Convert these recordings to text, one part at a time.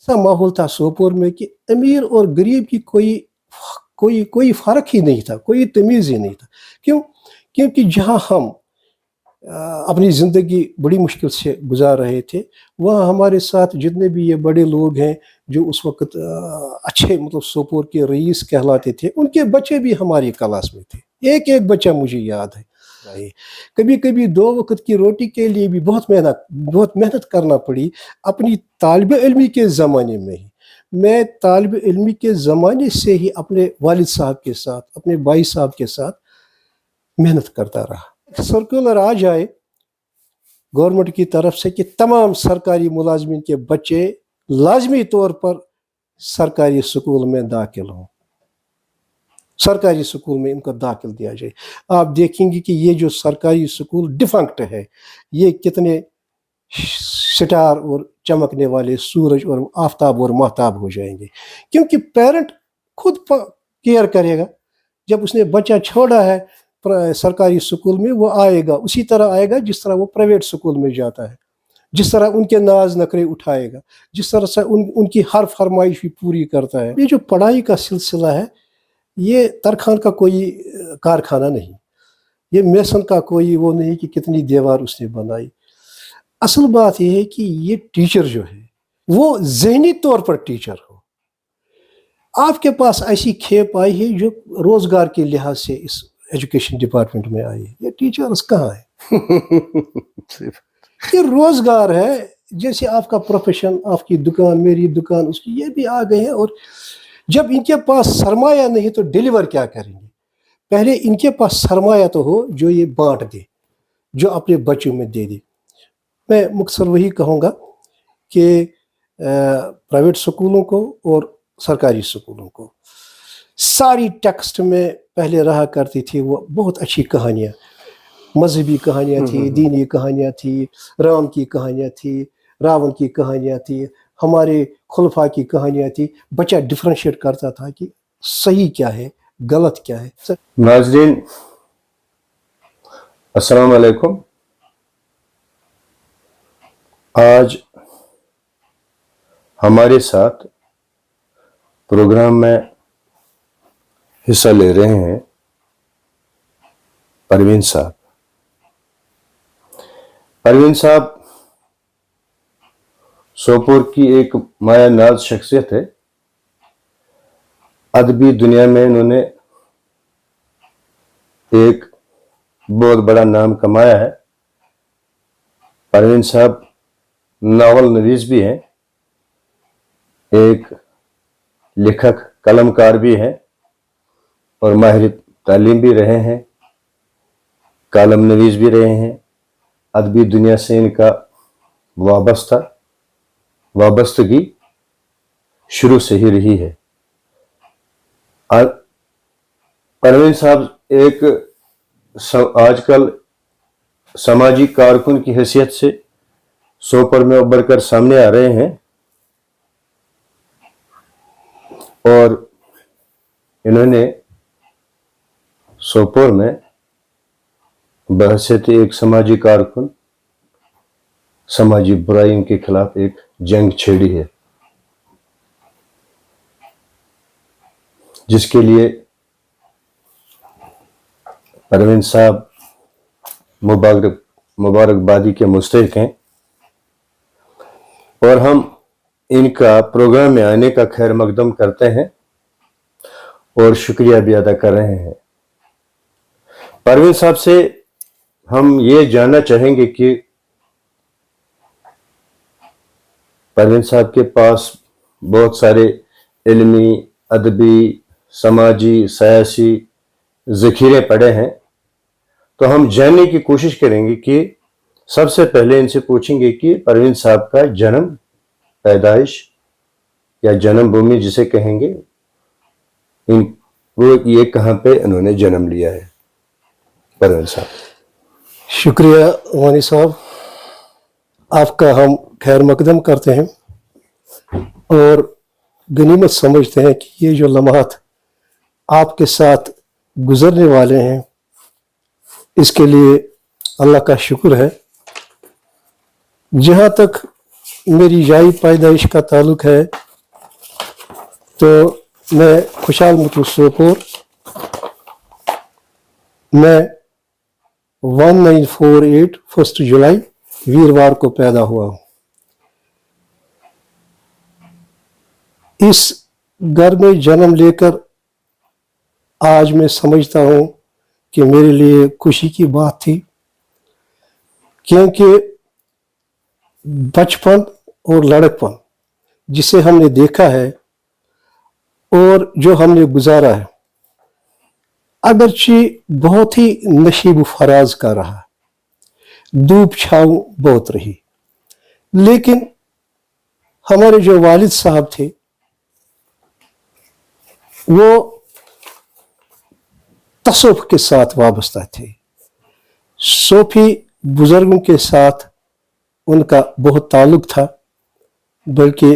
ऐसा माहौल था सोपोर में कि अमीर और गरीब की कोई फर्क ही नहीं था, कोई तमीज़ ही नहीं था। क्यों? क्योंकि जहाँ हम अपनी ज़िंदगी बड़ी मुश्किल से गुजार रहे थे, वहाँ हमारे साथ जितने भी ये बड़े लोग हैं जो उस वक़्त अच्छे मतलब सोपोर के रईस कहलाते थे, उनके बच्चे भी हमारी क्लास में थे। एक-एक बच्चा मुझे याद है। कभी-कभी 2 वक़्त की रोटी के लिए भी बहुत मेहनत करना पड़ी अपनी तालिब-इल्मी के ज़माने में ही। मैं तालिब-इल्मी के ज़माने से ही अपने वालिद साहब के साथ, अपने भाई साहब के साथ मेहनत करता रहा। सर्कुलर आ जाए गवर्नमेंट की तरफ से कि तमाम सरकारी मुलाज़मिन के बच्चे लाज़मी तौर पर सरकारी स्कूल में दाखिल हों, सरकारी स्कूल में इनको दाखिल दिया जाए। आप देखेंगे कि ये जो सरकारी स्कूल डिफंक्ट है, ये कितने सितार और चमकने वाले सूरज और आफताब और महताब हो जाएंगे, क्योंकि पेरेंट खुद केयर करेगा। जब उसने बच्चा छोड़ा है सरकारी स्कूल में, वो आएगा उसी तरह आएगा जिस तरह वो प्राइवेट स्कूल में जाता है, जिस तरह उनके नाज नखरे उठाएगा, जिस तरह से उनकी हर फरमाइश भी पूरी करता है। ये जो पढ़ाई का सिलसिला है, ये तरखान का कोई कारखाना नहीं, ये मेसन का कोई वो नहीं कि कितनी दीवार उसने बनाई। असल बात यह है कि ये टीचर जो है वो ज़हनी तौर पर टीचर हो। आपके पास ऐसी खेप आई है जो रोज़गार के लिहाज से इस एजुकेशन डिपार्टमेंट में आई है। ये टीचर्स कहाँ है? ये रोज़गार है, जैसे आपका प्रोफेशन, आपकी दुकान, मेरी दुकान, उसकी, ये भी आ गए हैं। और जब इनके पास सरमाया नहीं तो डिलीवर क्या करेंगे? पहले इनके पास सरमाया तो हो जो ये बांट दे, जो अपने बच्चों में दे दे। मैं मुख्तसर वही कहूँगा कि प्राइवेट स्कूलों को और सरकारी स्कूलों को सारी टेक्स्ट में पहले रहा करती थी वो बहुत अच्छी कहानियाँ, मजहबी कहानियाँ थी, दीनी कहानियाँ थी, राम की कहानियाँ थी, रावण की कहानियाँ थी, हमारे खुलफा की कहानियाँ थी। बच्चा डिफरेंशिएट करता था कि सही क्या है, गलत क्या है। नाज़रीन, अस्सलाम वालेकुम। आज हमारे साथ प्रोग्राम में हिस्सा ले रहे हैं परवीन साहब। परवीन साहब सोपोर की एक माया नाज शख्सियत है। अदबी दुनिया में इन्होंने एक बहुत बड़ा नाम कमाया है। परवीन साहब नावल नवीस भी हैं, एक लेखक कलमकार भी हैं और माहिर तालीम भी रहे हैं, कालम नवीस भी रहे हैं। अदबी दुनिया से इनका वाबस्तगी शुरू से ही रही है। परवीन साहब एक आजकल समाजी कारकुन की हैसियत से सोपोर में उभर कर सामने आ रहे हैं और इन्होंने सोपोर में बहैसियत एक समाजी कारकुन समाजी बुराइयों के खिलाफ एक जंग छेड़ी है, जिसके लिए परवीन साहब मुबारकबादी के मुस्तहिक हैं और हम इनका प्रोग्राम में आने का खैर मकदम करते हैं और शुक्रिया भी अदा कर रहे हैं। परवीन साहब से हम ये जानना चाहेंगे कि परवीन साहब के पास बहुत सारे इल्मी, अदबी, समाजी, सियासी ज़ख़ीरे पड़े हैं, तो हम जानने की कोशिश करेंगे कि सबसे पहले इनसे पूछेंगे कि परवीन साहब का जन्म, पैदाइश या जन्मभूमि जिसे कहेंगे, वो ये कहाँ पे इन्होंने जन्म लिया है। परवीन साहब। शुक्रिया वानी साहब, आपका हम खैर मकदम करते हैं और गनीमत समझते हैं कि ये जो लम्हात आपके साथ गुजरने वाले हैं, इसके लिए अल्लाह का शुक्र है। जहाँ तक मेरी जाई पैदाइश का ताल्लुक है तो मैं खुशहाल मुतु सोपोर मैं 1948 1 जुलाई वीरवार को पैदा हुआ हूँ। इस घर में जन्म लेकर आज मैं समझता हूँ कि मेरे लिए खुशी की बात थी, क्योंकि बचपन और लड़कपन जिसे हमने देखा है और जो हमने गुजारा है, अगरचे बहुत ही नशीब फराज का रहा, धूप छाँव बहुत रही, लेकिन हमारे जो वालिद साहब थे वो तसव्वुफ के साथ वाबस्ता थे। सूफी बुजुर्गों के साथ उनका बहुत ताल्लुक था, बल्कि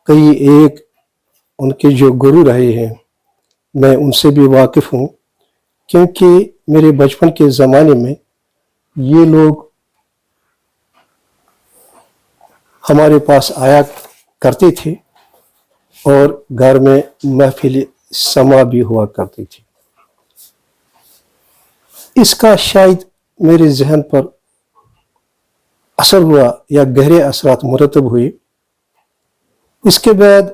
कई एक उनके जो गुरु रहे हैं मैं उनसे भी वाकिफ़ हूँ, क्योंकि मेरे बचपन के ज़माने में ये लोग हमारे पास आया करते थे और घर में महफिल समा भी हुआ करती थी। इसका शायद मेरे जहन पर असर हुआ या गहरे असरात मुरतब हुए। इसके बाद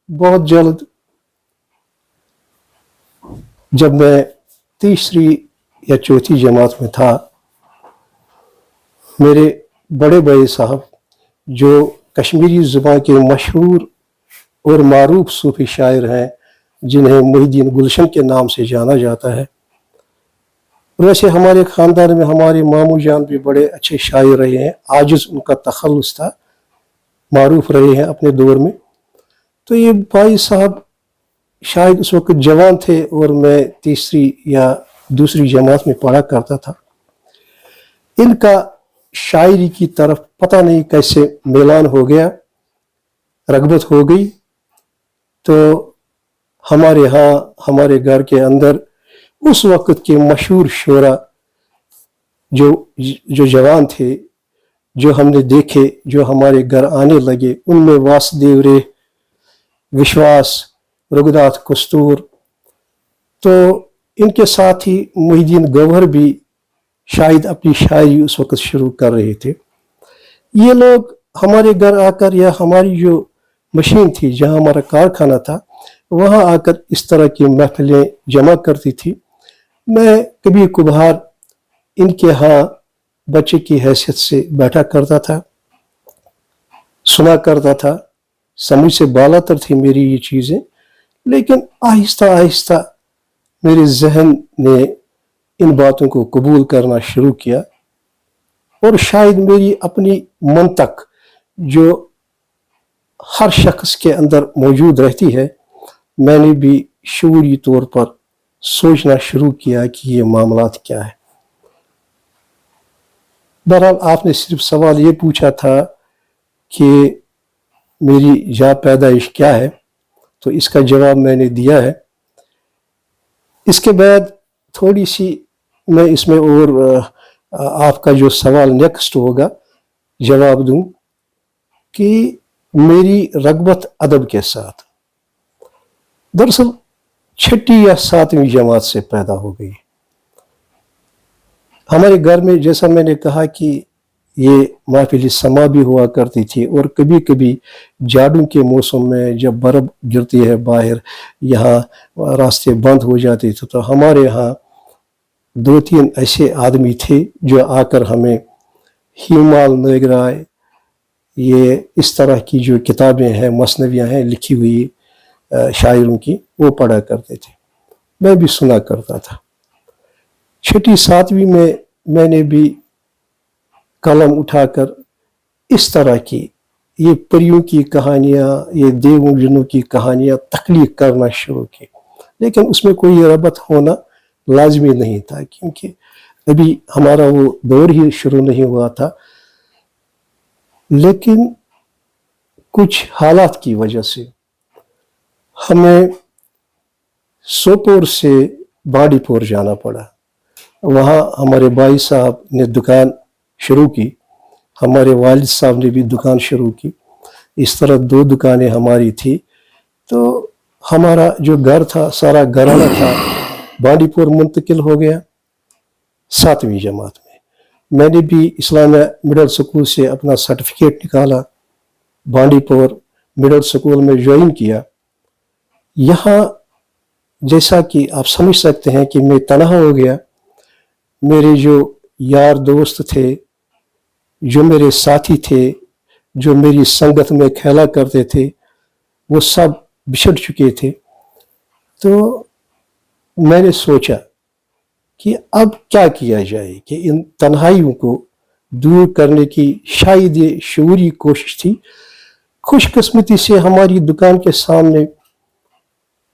बहुत जल्द जब मैं तीसरी या चौथी जमात में था, मेरे बड़े भाई साहब जो कश्मीरी ज़ुबान के मशहूर और मारूफ सूफी शायर हैं, जिन्हें मोहिद्दीन गुलशन के नाम से जाना जाता है, वैसे हमारे ख़ानदान में हमारे मामू जान भी बड़े अच्छे शायर रहे हैं, आजिज़ उनका तखल्लुस था, मारूफ रहे हैं अपने दौर में। तो ये भाई साहब शायद उस वक्त जवान थे और मैं तीसरी या दूसरी जमात में पढ़ा करता था। इनका शायरी की तरफ पता नहीं कैसे मेलान हो गया, रग़बत हो गई। तो हमारे यहाँ हमारे घर के अंदर उस वक्त के मशहूर शोरा जो जवान थे, जो हमने देखे, जो हमारे घर आने लगे, उनमें वासुदेव रे, विश्वास, रघुनाथ कस्तूर, तो इनके साथ ही मोहिद्दीन गौहर भी शायद अपनी शायरी उस वक्त शुरू कर रहे थे। ये लोग हमारे घर आकर या हमारी जो मशीन थी, जहाँ हमारा कारखाना था, वहाँ आकर इस तरह की महफिलें जमा करती थी। मैं कभी कभार इनके यहाँ बच्चे की हैसियत से बैठा करता था, सुना करता था। समझ से बालातर थी मेरी ये चीज़ें, लेकिन आहिस्ता आहिस्ता मेरे जहन ने इन बातों को कबूल करना शुरू किया और शायद मेरी अपनी मंतक जो हर शख्स के अंदर मौजूद रहती है, मैंने भी शऊरी तौर पर सोचना शुरू किया कि ये मामलात क्या है। बहरहाल आपने सिर्फ सवाल ये पूछा था कि मेरी जा पैदाइश क्या है, तो इसका जवाब मैंने दिया है। इसके बाद थोड़ी सी मैं इसमें और आपका जो सवाल नेक्स्ट होगा जवाब दूं कि मेरी रग़बत अदब के साथ दरअसल छठी या सातवीं जमात से पैदा हो गई। हमारे घर में जैसा मैंने कहा कि ये महफिल समा भी हुआ करती थी और कभी कभी जाड़ों के मौसम में जब बर्फ़ गिरती है बाहर, यहाँ रास्ते बंद हो जाते थे, तो हमारे यहाँ 2-3 ऐसे आदमी थे जो आकर हमें हिमाल नगराय, ये इस तरह की जो किताबें हैं, मसनवियाँ हैं लिखी हुई शायरों की, वो पढ़ा करते थे। मैं भी सुना करता था। छठी सातवीं में मैंने भी कलम उठाकर इस तरह की ये परियों की कहानियाँ, ये देवों जिनों की कहानियाँ तख्लीक करना शुरू की, लेकिन उसमें कोई रबत होना लाजमी नहीं था, क्योंकि अभी हमारा वो दौर ही शुरू नहीं हुआ था। लेकिन कुछ हालात की वजह से हमें सोपोर से बाड़ीपुर जाना पड़ा। वहाँ हमारे भाई साहब ने दुकान शुरू की, हमारे वालिद साहब ने भी दुकान शुरू की, इस तरह 2 दुकानें हमारी थी। तो हमारा जो घर था, सारा घराना था, बांडीपुर मुंतकिल हो गया 7वीं जमात में। मैंने भी इस्लामिया मिडिल स्कूल से अपना सर्टिफिकेट निकाला, बांडीपुर मिडिल स्कूल में ज्वाइन किया। यहाँ जैसा कि आप समझ सकते हैं कि मैं तनहा हो गया। मेरे जो यार दोस्त थे, जो मेरे साथी थे, जो मेरी संगत में खेला करते थे, वो सब बिछड़ चुके थे। तो मैंने सोचा कि अब क्या किया जाए कि इन तन्हाइयों को दूर करने की शायद ये शऊरी कोशिश थी। खुशकिस्मती से हमारी दुकान के सामने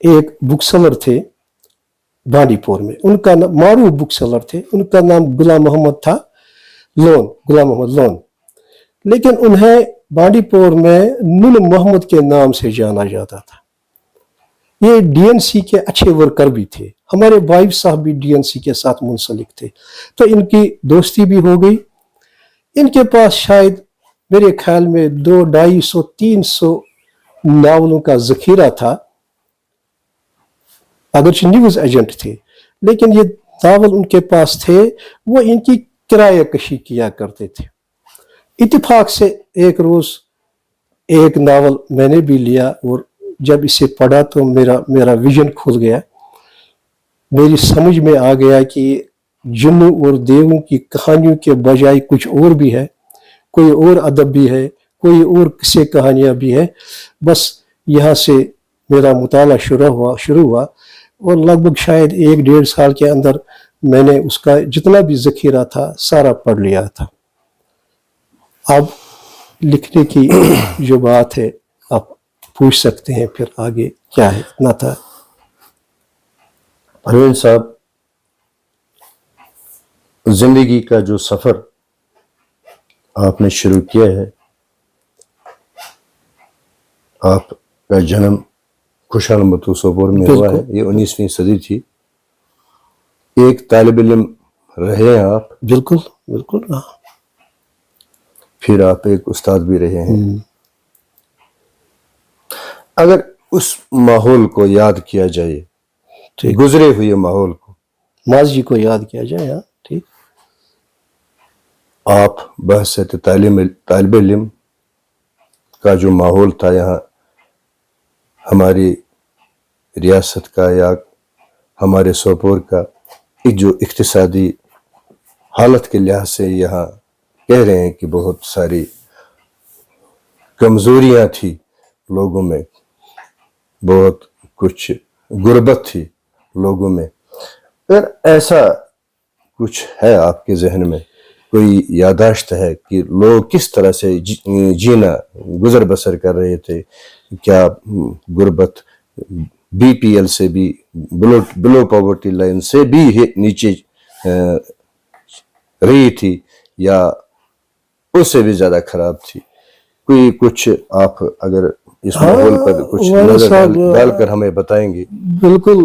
एक बुक सेलर थे बांडीपुर में, उनका मारूफ बुक सेलर थे, उनका नाम गुलाम मोहम्मद था, गुलाम मोहम्मद लोन। लेकिन उन्हें बांडीपुर में नून मोहम्मद के नाम से जाना जाता था। ये डीएनसी के अच्छे वर्कर भी थे, हमारे भाई साहब भी डीएनसी के साथ मुंसलिक थे। तो इनकी दोस्ती भी हो गई। इनके पास शायद मेरे ख्याल में 200, 250, 300 नावलों का जखीरा था। अगरचे न्यूज एजेंट थे, लेकिन ये नावल उनके पास थे, वो इनकी किराया कशी किया करते थे। इत्तेफाक से एक रोज एक नावल मैंने भी लिया और जब इसे पढ़ा तो मेरा विजन खुल गया। मेरी समझ में आ गया कि जिन्नों और देवों की कहानियों के बजाय कुछ और भी है, कोई और अदब भी है, कोई और किस्से कहानियां भी है। बस यहाँ से मेरा मुताला शुरू हुआ और लगभग शायद 1-1.5 साल के अंदर मैंने उसका जितना भी जखीरा था सारा पढ़ लिया था। अब लिखने की जो बात है आप पूछ सकते हैं, फिर आगे क्या है, इतना था। परवीन साहब, जिंदगी का जो सफर आपने शुरू किया है, आपका जन्म खुशाल मतो सोपोर में हुआ है, ये 19वीं सदी थी। एक तालिब इल्म रहे हैं आप। बिल्कुल बिल्कुल, हाँ। फिर आप एक उस्ताद भी रहे हैं। अगर उस माहौल को याद किया जाए, गुजरे हुए माहौल को, माजी को याद किया जाए, हाँ ठीक। आप बहसत तालिब इल्म का जो माहौल था यहाँ हमारी रियासत का या हमारे सोपोर का, एक जो इक्तिसादी हालत के लिहाज से यहाँ कह रहे हैं कि बहुत सारी कमजोरियां थी लोगों में, बहुत कुछ गुर्बत थी लोगों में। अगर ऐसा कुछ है आपके जहन में, कोई यादाश्त है कि लोग किस तरह से जीना गुजर बसर कर रहे थे, क्या गुर्बत बीपीएल से भी, बिलो पॉवर्टी लाइन से भी नीचे रही थी या उससे भी ज्यादा खराब थी? कोई कुछ आप अगर इस माहौल पर कुछ नजर डालकर हमें बताएंगे। बिल्कुल,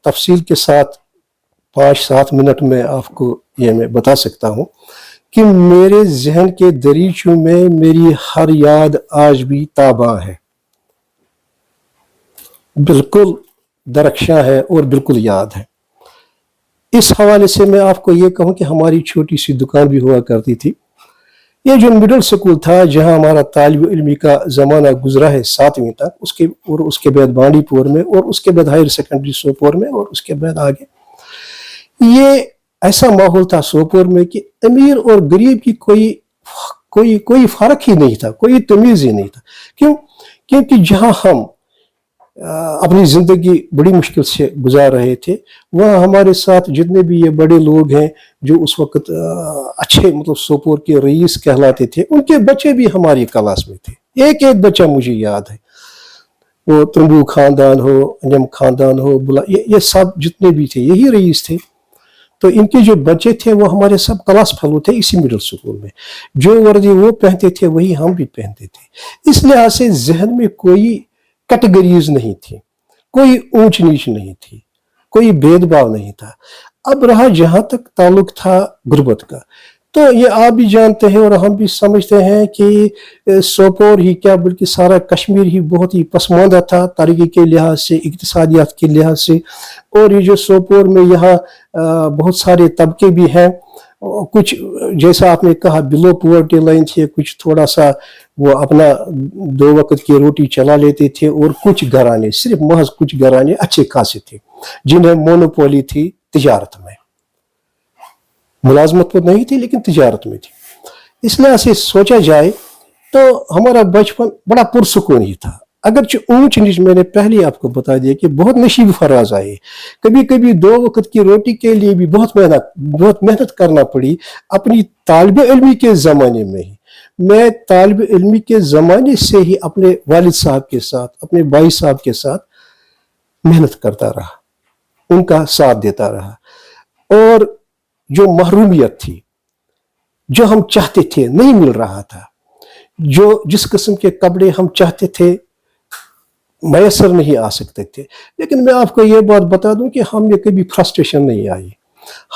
तफसील के साथ 5-7 मिनट में आपको ये मैं बता सकता हूँ कि मेरे जहन के दरीचों में मेरी हर याद आज भी ताबा है, बिल्कुल दरख्शां है और बिल्कुल याद है। इस हवाले से मैं आपको ये कहूँ कि हमारी छोटी सी दुकान भी हुआ करती थी। ये जो मिडिल स्कूल था जहाँ हमारा तालिब इल्मी का ज़माना गुजरा है 7वीं तक, उसके बाद बांडीपुर में और उसके बाद हायर सेकेंडरी सोपोर में और उसके बाद आगे, ये ऐसा माहौल था सोपोर में कि अमीर और गरीब की कोई फर्क ही नहीं था, कोई तमीज़ ही नहीं था। क्यों? क्योंकि जहाँ हम अपनी ज़िंदगी बड़ी मुश्किल से गुजार रहे थे, वहाँ हमारे साथ जितने भी ये बड़े लोग हैं जो उस वक्त अच्छे मतलब सोपोर के रईस कहलाते थे, उनके बच्चे भी हमारी क्लास में थे। एक एक बच्चा मुझे याद है, वो तंबू खानदान हो, अंजम खानदान हो, बुला, ये सब जितने भी थे यही रईस थे। तो इनके जो बच्चे थे वो हमारे सब क्लास फेलो थे इसी मिडिल स्कूल में। जो वर्दी वो पहनते थे वही हम भी पहनते थे। इस लिहाज से जहन में कोई कैटेगरीज नहीं थी, कोई ऊंच नीच नहीं थी, कोई भेदभाव नहीं था। अब रहा जहां तक ताल्लुक था गुर्बत का, تو یہ آپ بھی جانتے ہیں اور ہم بھی سمجھتے ہیں کہ سوپور ہی کیا بلکہ سارا کشمیر ہی بہت ہی پسماندہ تھا ترقی کے لحاظ سے، اقتصادیات کے لحاظ سے، اور یہ جو سوپور میں یہاں بہت سارے طبقے بھی ہیں، کچھ جیسا آپ نے کہا بلو پورٹی لائن تھے، کچھ تھوڑا سا وہ اپنا 2 وقت کی روٹی چلا لیتے تھے، اور کچھ گھرانے، صرف محض کچھ گھرانے اچھے خاصے تھے جنہیں مونوپولی تھی تجارت میں، ملازمت تو نہیں تھی لیکن تجارت میں تھی۔ اس لحاظ سے سوچا جائے تو ہمارا بچپن بڑا پرسکون ہی تھا، اگرچہ اونچ نیچ میں نے پہلے آپ کو بتا دیا کہ بہت نشیب فراز آئے، کبھی کبھی 2 وقت کی روٹی کے لیے بھی بہت محنت کرنا پڑی اپنی طالب علمی کے زمانے میں ہی۔ میں طالب علمی کے زمانے سے ہی اپنے والد صاحب کے ساتھ، اپنے بھائی صاحب کے ساتھ محنت کرتا رہا، ان کا ساتھ دیتا رہا، اور جو محرومیت تھی، جو ہم چاہتے تھے نہیں مل رہا تھا، جو جس قسم کے کپڑے ہم چاہتے تھے میسر نہیں آ سکتے تھے، لیکن میں آپ کو یہ بات بتا دوں کہ ہم نے کبھی فرسٹریشن نہیں آئی،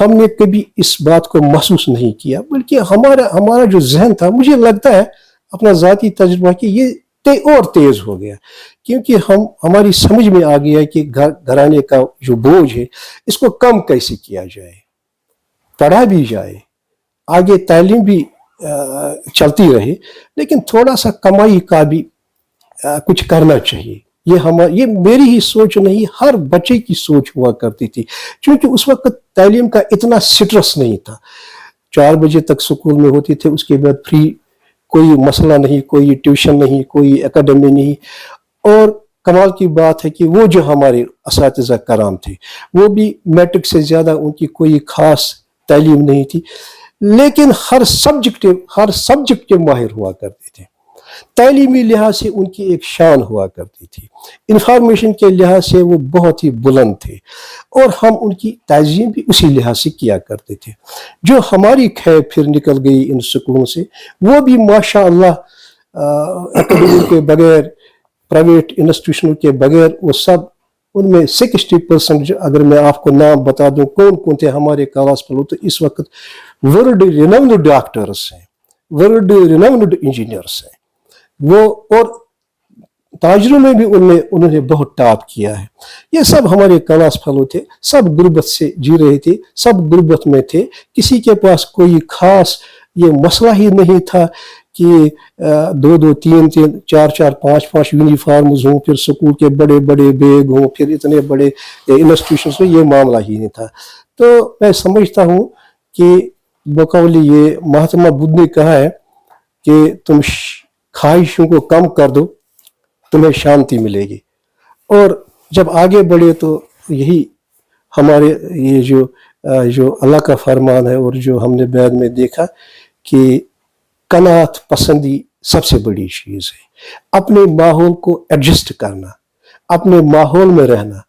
ہم نے کبھی اس بات کو محسوس نہیں کیا، بلکہ ہمارا جو ذہن تھا، مجھے لگتا ہے اپنا ذاتی تجربہ کہ یہ اور تیز ہو گیا، کیونکہ ہماری سمجھ میں آ گیا کہ گھرانے کا جو بوجھ ہے اس کو کم کیسے کیا جائے، پڑھا بھی جائے، آگے تعلیم بھی چلتی رہے، لیکن تھوڑا سا کمائی کا بھی کچھ کرنا چاہیے۔ یہ میری ہی سوچ نہیں، ہر بچے کی سوچ ہوا کرتی تھی، کیونکہ اس وقت تعلیم کا اتنا سٹرس نہیں تھا، 4 بجے تک سکول میں ہوتے تھے، اس کے بعد فری، کوئی مسئلہ نہیں، کوئی ٹیوشن نہیں، کوئی اکیڈمی نہیں، اور کمال کی بات ہے کہ وہ جو ہمارے اساتذہ کرام تھے وہ بھی میٹرک سے زیادہ ان کی کوئی خاص تعلیم نہیں تھی، لیکن ہر سبجیکٹ کے ماہر ہوا کرتے تھے، تعلیمی لحاظ سے ان کی ایک شان ہوا کرتی تھی، انفارمیشن کے لحاظ سے وہ بہت ہی بلند تھے، اور ہم ان کی تعظیم بھی اسی لحاظ سے کیا کرتے تھے۔ جو ہماری خیر پھر نکل گئی ان سکولوں سے، وہ بھی ماشاء اللہ اکیڈمی کے بغیر، پرائیویٹ انسٹیٹیوشنوں کے بغیر، وہ سب ان میں 60% اگر میں آپ کو نام بتا دوں کون کون تھے ہمارے کلاس فیلو، تو اس وقت ورلڈ ریناؤنڈ ڈاکٹرز ہیں، ورلڈ ریناؤنڈ انجینئرس ہیں وہ، اور تاجروں میں بھی انہوں نے بہت ٹاپ کیا ہے۔ یہ سب ہمارے کلاس فیلو تھے، سب غربت سے جی رہے تھے، سب غربت میں تھے، کسی کے پاس کوئی خاص یہ مسئلہ ہی نہیں تھا کہ 2 3 4 5 یونیفارمز ہوں، پھر سکول کے بڑے بڑے بیگ ہوں، پھر اتنے بڑے انسٹیٹیوشنز میں، یہ معاملہ ہی نہیں تھا۔ تو میں سمجھتا ہوں کہ بقول یہ مہاتما بدھ نے کہا ہے کہ تم خواہشوں کو کم کر دو، تمہیں شانتی ملے گی، اور جب آگے بڑھے تو یہی ہمارے یہ جو اللہ کا فرمان ہے، اور جو ہم نے بعد میں دیکھا کہ قناعت پسندی سب سے بڑی چیز ہے، اپنے ماحول کو ایڈجسٹ کرنا، اپنے ماحول میں رہنا،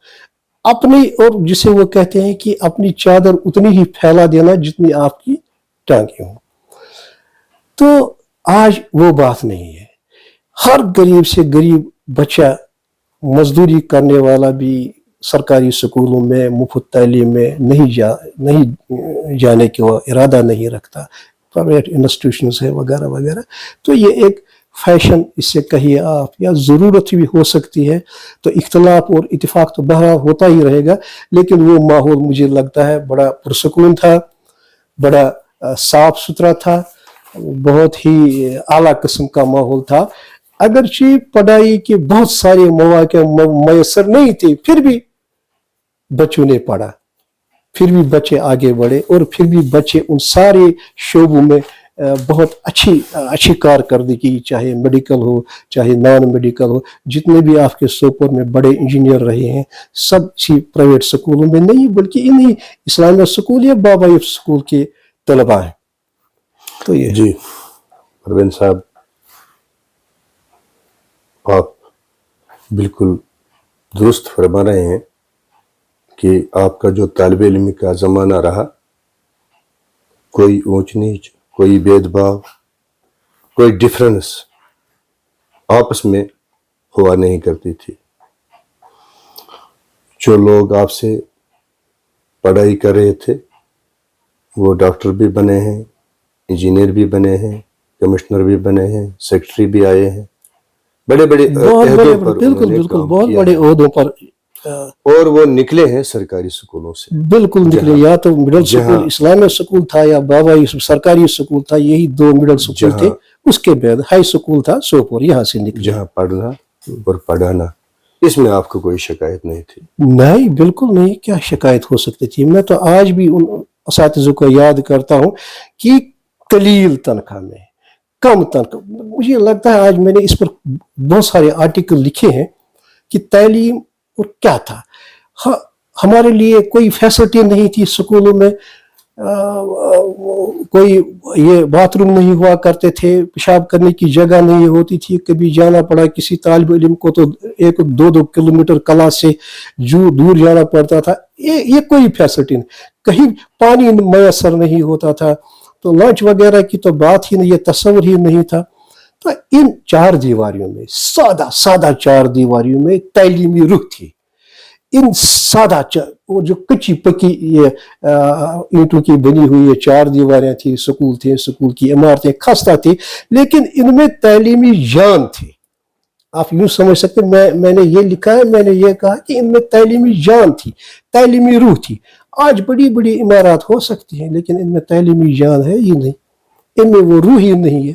اپنی، اور جسے وہ کہتے ہیں کہ اپنی چادر اتنی ہی پھیلا دینا جتنی آپ کی ٹانگیں ہوں۔ تو آج وہ بات نہیں ہے، ہر غریب سے غریب بچہ مزدوری کرنے والا بھی سرکاری سکولوں میں مفت تعلیم میں نہیں جانے کا ارادہ نہیں رکھتا، پرائیویٹ انسٹیٹیوشنز ہے وغیرہ وغیرہ۔ تو یہ ایک فیشن اس سے کہیے آپ، یا ضرورت بھی ہو سکتی ہے، تو اختلاف اور اتفاق تو بہرحال ہوتا ہی رہے گا، لیکن وہ ماحول مجھے لگتا ہے بڑا پرسکون تھا، بڑا صاف ستھرا تھا، بہت ہی اعلیٰ قسم کا ماحول تھا۔ اگرچہ پڑھائی کے بہت سارے مواقع میسر نہیں تھے، پھر بھی بچوں نے پڑھا، پھر بھی بچے آگے بڑھے، اور پھر بھی بچے ان سارے شعبوں میں بہت اچھی کارکردگی، چاہے میڈیکل ہو چاہے نان میڈیکل ہو، جتنے بھی آپ کے سوپور میں بڑے انجینئر رہے ہیں، سب اسی پرائیویٹ سکولوں میں نہیں بلکہ انہی اسلامیہ سکول یا بابا یوسف سکول کے طلباء ہیں۔ تو یہ جی پروین صاحب، آپ بالکل درست فرما رہے ہیں کہ آپ کا جو طالب علم کا زمانہ رہا، کوئی اونچ نیچ، کوئی بید بھاؤ، کوئی ڈفرنس آپس میں ہوا نہیں کرتی تھی۔ جو لوگ آپ سے پڑھائی کر رہے تھے وہ ڈاکٹر بھی بنے ہیں، انجینئر بھی بنے ہیں, کمشنر بھی بنے ہیں, سیکرٹری بھی آئے ہیں, بڑے بڑے بہت عہدوں بڑے پر بالکل انہوں نے بالکل کام بہت کیا بڑے ہے. عہدوں پر اور وہ نکلے ہیں سرکاری سکولوں سے. بالکل نکلے, یا تو مڈل جہاں سکول اسلامیہ سکول تھا یا بابا یوسف سرکاری سکول تھا, یہی دو مڈل سکول تھے. اس کے بعد ہائی سکول تھا سوپور, یہاں سے نکلے. جہاں پڑھنا اور پڑھانا, اس میں آپ کو کوئی شکایت نہیں تھی؟ نہیں, بالکل نہیں. کیا شکایت ہو سکتی تھی؟ میں تو آج بھی ان اساتذہ کو یاد کرتا ہوں کہ قلیل تنخواہ میں, کم تنخواہ. مجھے لگتا ہے آج میں نے اس پر بہت سارے آرٹیکل لکھے ہیں کہ تعلیم اور کیا تھا. ہمارے لیے کوئی فیسلٹی نہیں تھی اسکولوں میں, کوئی یہ باتھ روم نہیں ہوا کرتے تھے, پیشاب کرنے کی جگہ نہیں ہوتی تھی. کبھی جانا پڑا کسی طالب علم کو تو 1-2 کلومیٹر کلاس سے جو دور جانا پڑتا تھا. یہ کوئی فیسلٹی نہیں, کہیں پانی میسر نہیں ہوتا تھا, تو لنچ وغیرہ کی تو بات ہی نہیں, یہ تصور ہی نہیں تھا. تو ان 4 دیواریوں میں, سادہ 4 دیواریوں میں تعلیمی روح تھی. ان سادہ وہ جو کچی پکی یہ اینٹوں کی بنی ہوئی یہ 4 دیواریں تھی, سکول تھے, سکول کی عمارتیں خستہ تھی, لیکن ان میں تعلیمی جان تھی. آپ یوں سمجھ سکتے, میں نے یہ لکھا ہے, میں نے یہ کہا کہ ان میں تعلیمی جان تھی, تعلیمی روح تھی. آج بڑی بڑی عمارات ہو سکتی ہیں, لیکن ان میں تعلیمی جان ہے ہی نہیں, ان میں وہ روح ہی نہیں ہے.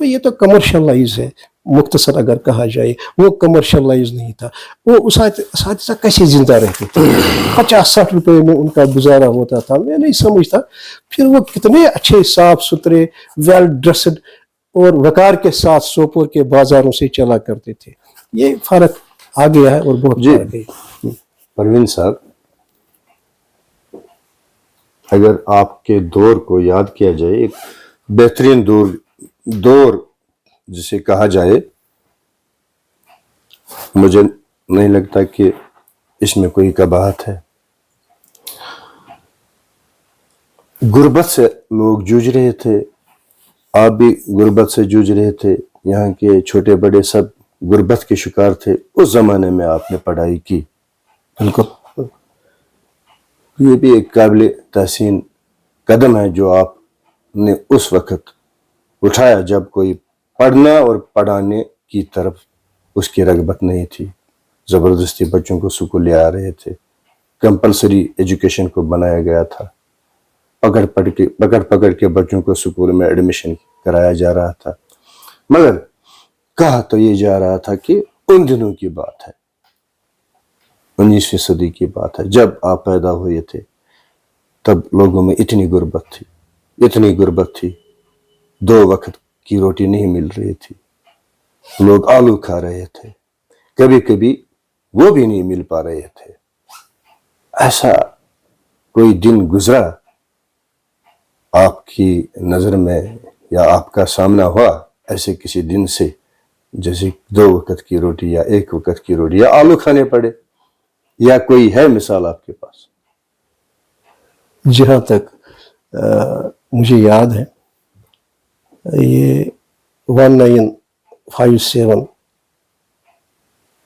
تو یہ تو کمرشلائز ہے, مختصر اگر کہا جائے. وہ کمرشلائز نہیں تھا. وہ اساتذہ کیسے زندہ رہتے تھے؟ 50-60 روپے میں ان کا گزارا ہوتا تھا. میں نہیں سمجھتا پھر وہ کتنے اچھے, صاف ستھرے, ویل ڈریسڈ اور وقار کے ساتھ سوپور کے بازاروں سے چلا کرتے تھے. یہ فرق آ گیا ہے اور بہت فرق ہے. پروین صاحب, اگر آپ کے دور کو یاد کیا جائے, ایک بہترین دور جسے کہا جائے, مجھے نہیں لگتا کہ اس میں کوئی قباحت ہے. غربت سے لوگ جوجھ رہے تھے, آپ بھی غربت سے جوجھ رہے تھے, یہاں کے چھوٹے بڑے سب غربت کے شکار تھے. اس زمانے میں آپ نے پڑھائی کی. بالکل, یہ بھی ایک قابل تحسین قدم ہے جو آپ نے اس وقت اٹھایا جب کوئی پڑھنا اور پڑھانے کی طرف اس کی رغبت نہیں تھی. زبردستی بچوں کو سکول لے آ رہے تھے, کمپلسری ایجوکیشن کو بنایا گیا تھا, پکڑ کے بچوں کو سکول میں ایڈمیشن کرایا جا رہا تھا. مگر کہا تو یہ جا رہا تھا کہ ان دنوں کی بات ہے, 19ویں صدی کی بات ہے, جب آپ پیدا ہوئے تھے تب لوگوں میں اتنی غربت تھی, 2 وقت کی روٹی نہیں مل رہی تھی, لوگ آلو کھا رہے تھے, کبھی کبھی وہ بھی نہیں مل پا رہے تھے. ایسا کوئی دن گزرا آپ کی نظر میں یا آپ کا سامنا ہوا ایسے کسی دن سے جیسے 2 وقت کی روٹی یا 1 وقت کی روٹی یا آلو کھانے پڑے, یا کوئی ہے مثال آپ کے پاس؟ جہاں تک مجھے یاد ہے, یہ 1957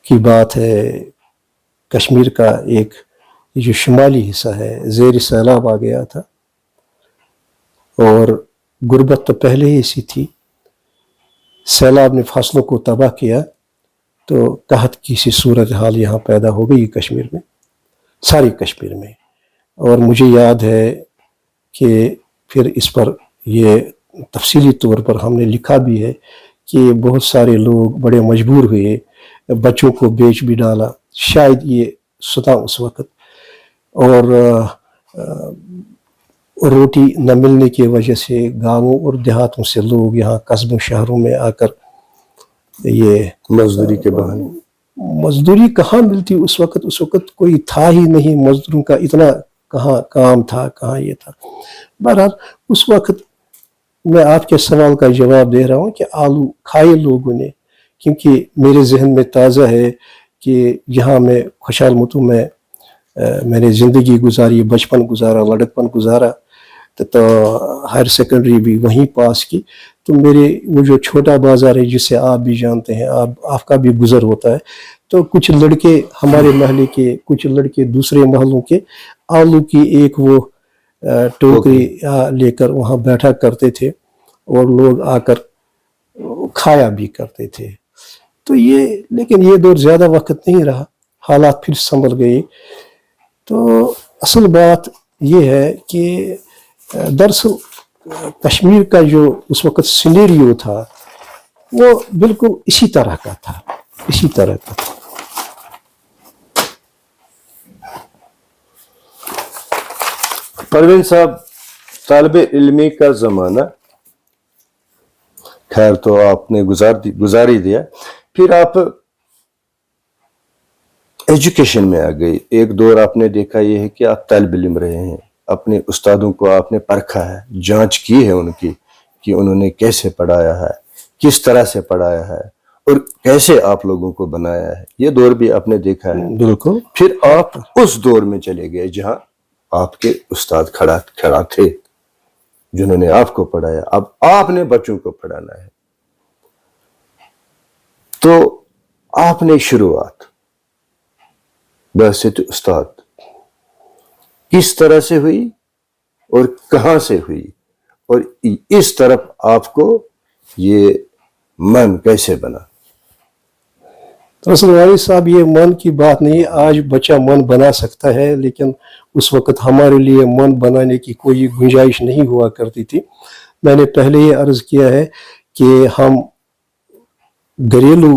کی بات ہے. کشمیر کا ایک جو شمالی حصہ ہے زیر سیلاب آ گیا تھا, اور غربت تو پہلے ہی سی تھی. سیلاب نے فصلوں کو تباہ کیا, تو قحط کی سی صورتحال یہاں پیدا ہو گئی کشمیر میں, ساری کشمیر میں. اور مجھے یاد ہے کہ پھر اس پر یہ تفصیلی طور پر ہم نے لکھا بھی ہے کہ بہت سارے لوگ بڑے مجبور ہوئے, بچوں کو بیچ بھی ڈالا, شاید یہ ستا اس وقت. اور روٹی نہ ملنے کی وجہ سے گاؤں اور دیہاتوں سے لوگ یہاں قصبوں شہروں میں آ کر یہ مزدوری کے بہانے. مزدوری کہاں ملتی اس وقت کوئی تھا ہی نہیں, مزدوروں کا اتنا کہاں کام تھا, کہاں یہ تھا. بہرحال اس وقت میں آپ کے سوال کا جواب دے رہا ہوں کہ آلو کھائے لوگوں نے, کیونکہ میرے ذہن میں تازہ ہے کہ جہاں میں خوشحال متو میں نے زندگی گزاری, بچپن گزارا, لڑکپن گزارا, تو ہائر سیکنڈری بھی وہیں پاس کی. تو میرے وہ جو چھوٹا بازار ہے جسے آپ بھی جانتے ہیں, آپ کا بھی گزر ہوتا ہے, تو کچھ لڑکے ہمارے محلے کے, کچھ لڑکے دوسرے محلوں کے آلو کی ایک وہ ٹوکری لے کر وہاں بیٹھا کرتے تھے, اور لوگ آ کر کھایا بھی کرتے تھے. تو لیکن یہ دور زیادہ وقت نہیں رہا, حالات پھر سنبھل گئے. تو اصل بات یہ ہے کہ دراصل کشمیر کا جو اس وقت سینیریو تھا وہ بالکل اسی طرح کا تھا. پروین صاحب, طالب علمی کا زمانہ خیر تو آپ نے گزار ہی دیا. پھر آپ ایجوکیشن میں آ گئی. ایک دور آپ نے دیکھا یہ ہے کہ آپ طالب علم رہے ہیں, اپنے استادوں کو آپ نے پرکھا ہے, جانچ کی ہے ان کی کہ انہوں نے کیسے پڑھایا ہے, کس طرح سے پڑھایا ہے اور کیسے آپ لوگوں کو بنایا ہے. یہ دور بھی آپ نے دیکھا ہے. بالکل. پھر آپ اس دور میں چلے گئے جہاں آپ کے استاد کھڑا تھے جنہوں نے آپ کو پڑھایا. اب آپ نے بچوں کو پڑھانا ہے. تو آپ نے شروعات بحثیت استاد کس طرح سے ہوئی اور کہاں سے ہوئی, اور اس طرف آپ کو یہ من کیسے بنا؟ دراصل والد صاحب یہ من کی بات نہیں. آج بچہ من بنا سکتا ہے, لیکن اس وقت ہمارے لیے من بنانے کی کوئی گنجائش نہیں ہوا کرتی تھی. میں نے پہلے یہ عرض کیا ہے کہ ہم گھریلو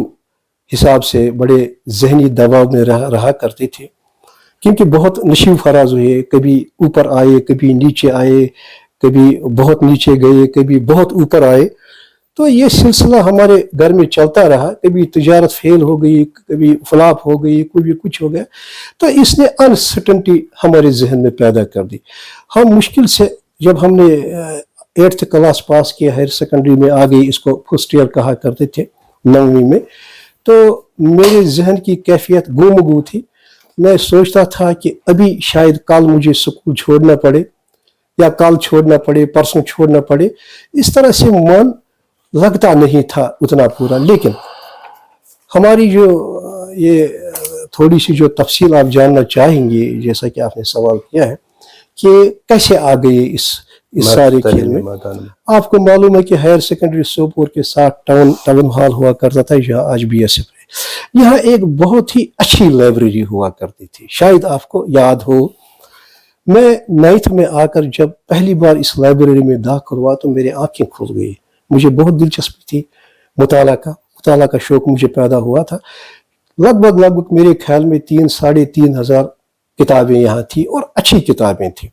حساب سے بڑے ذہنی دباؤ میں رہا کرتے تھے, کیونکہ بہت نشیب فراز ہوئے. کبھی اوپر آئے, کبھی نیچے آئے, کبھی بہت نیچے گئے, کبھی بہت اوپر آئے. تو یہ سلسلہ ہمارے گھر میں چلتا رہا. کبھی تجارت فیل ہو گئی, کبھی فلاپ ہو گئی, کبھی کچھ ہو گیا. تو اس نے انسرٹنٹی ہمارے ذہن میں پیدا کر دی. ہم مشکل سے جب ہم نے 8th کلاس پاس کیا, ہائر سیکنڈری میں آ گئی, اس کو فرسٹ ایئر کہا کرتے تھے 9ویں میں, تو میرے ذہن کی کیفیت گو تھی. میں سوچتا تھا کہ ابھی شاید کل مجھے اسکول چھوڑنا پڑے, یا کل چھوڑنا پڑے, پرسوں چھوڑنا پڑے. اس طرح سے من لگتا نہیں تھا اتنا پورا. لیکن ہماری جو یہ تھوڑی سی جو تفصیل آپ جاننا چاہیں گے, جیسا کہ آپ نے سوال کیا ہے کہ کیسے آ گئے اس سارے کھیل میں. آپ کو معلوم ہے کہ ہائر سیکنڈری سوپور کے ساتھ ٹاؤن ہال ہوا کرتا تھا, جہاں آج BSF ہے. یہاں ایک بہت ہی اچھی لائبریری ہوا کرتی تھی, شاید آپ کو یاد ہو. میں 9th میں آ کر جب پہلی بار اس لائبریری میں داخل ہوا تو میری آنکھیں کھل گئی. مجھے بہت دلچسپی تھی مطالعہ کا شوق مجھے پیدا ہوا تھا. لگ بھگ میرے خیال میں 3,500 ہزار کتابیں یہاں تھیں, اور اچھی کتابیں تھیں.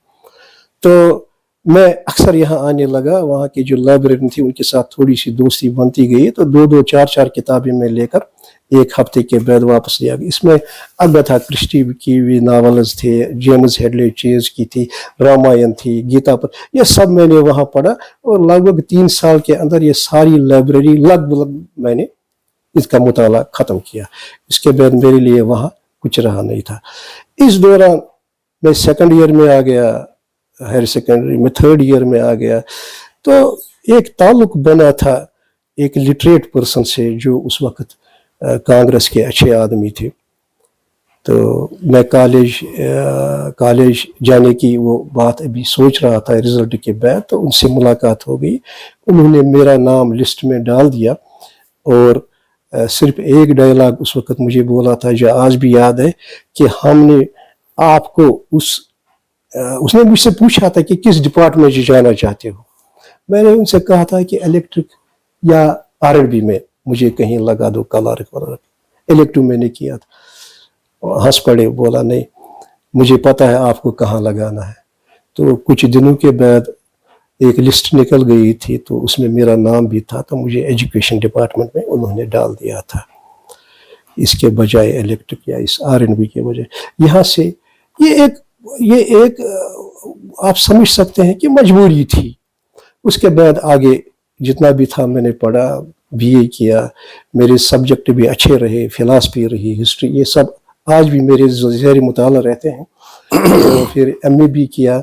تو میں اکثر یہاں آنے لگا. وہاں کی جو لائبریری تھی ان کے ساتھ تھوڑی سی دوستی بنتی گئی. تو 2 4 کتابیں میں لے کر ایک ہفتے کے بعد واپس لے آ گئی. اس میں اگتھا کرسٹی کی بھی ناولز تھے, جیمز ہیڈلے چیز کی تھی, رامائن تھی, گیتا پر, یہ سب میں نے وہاں پڑھا. اور لگ بھگ 3 سال کے اندر یہ ساری لائبریری لگ بھگ میں نے اس کا مطالعہ ختم کیا. اس کے بعد میرے لیے وہاں کچھ رہا نہیں تھا. اس دوران میں 2nd ایئر میں آ گیا, ہائر سیکنڈری میں 3rd ایئر میں آ گیا. تو ایک تعلق بنا تھا ایک لٹریٹ پرسن سے جو اس وقت کانگریس کے اچھے آدمی تھے. تو میں کالج جانے کی وہ بات ابھی سوچ رہا تھا رزلٹ کے بعد. تو ان سے ملاقات ہو گئی. انہوں نے میرا نام لسٹ میں ڈال دیا, اور صرف ایک ڈائلاگ اس وقت مجھے بولا تھا جو آج بھی یاد ہے, کہ ہم نے آپ کو اس نے مجھ سے پوچھا تھا کہ کس ڈپارٹمنٹ میں جانا چاہتے ہو. میں نے ان سے کہا تھا کہ الیکٹرک یا R&B میں مجھے کہیں لگا دو, کلرک. الیکٹو میں نے کیا تھا. ہنس پڑے, بولا نہیں مجھے پتا ہے آپ کو کہاں لگانا ہے. تو کچھ دنوں کے بعد ایک لسٹ نکل گئی تھی, تو اس میں میرا نام بھی تھا. تو مجھے ایجوکیشن ڈپارٹمنٹ میں انہوں نے ڈال دیا تھا, اس کے بجائے الیکٹرک یا اس R&B کے بجائے. یہاں سے یہ ایک آپ سمجھ سکتے ہیں کہ مجبوری تھی. اس کے بعد آگے جتنا بھی تھا میں نے پڑھا, BA کیا. میرے سبجیکٹ بھی اچھے رہے, فلاسفی رہی, ہسٹری, یہ سب آج بھی میرے زیر مطالعہ رہتے ہیں. تو پھر MA بھی کیا,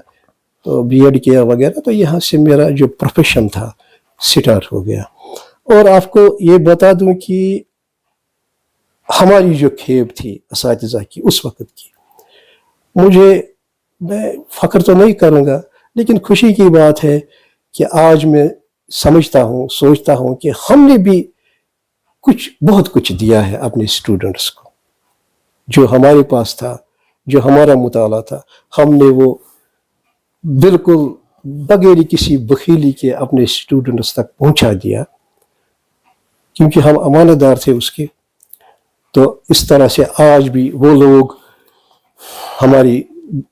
تو B.Ed کیا وغیرہ. تو یہاں سے میرا جو پروفیشن تھا سٹارٹ ہو گیا. اور آپ کو یہ بتا دوں کہ ہماری جو کھیپ تھی اساتذہ کی اس وقت کی, میں فخر تو نہیں کروں گا, لیکن خوشی کی بات ہے کہ آج میں समझता हूँ, सोचता हूँ कि हमने भी बहुत कुछ दिया है अपने स्टूडेंट्स को। जो हमारे पास था, जो हमारा मुताला था, हमने वो बिल्कुल बगैर किसी बखीली के अपने स्टूडेंट्स तक पहुंचा दिया, क्योंकि हम अमानतदार थे उसके। तो इस तरह से आज भी वो लोग हमारी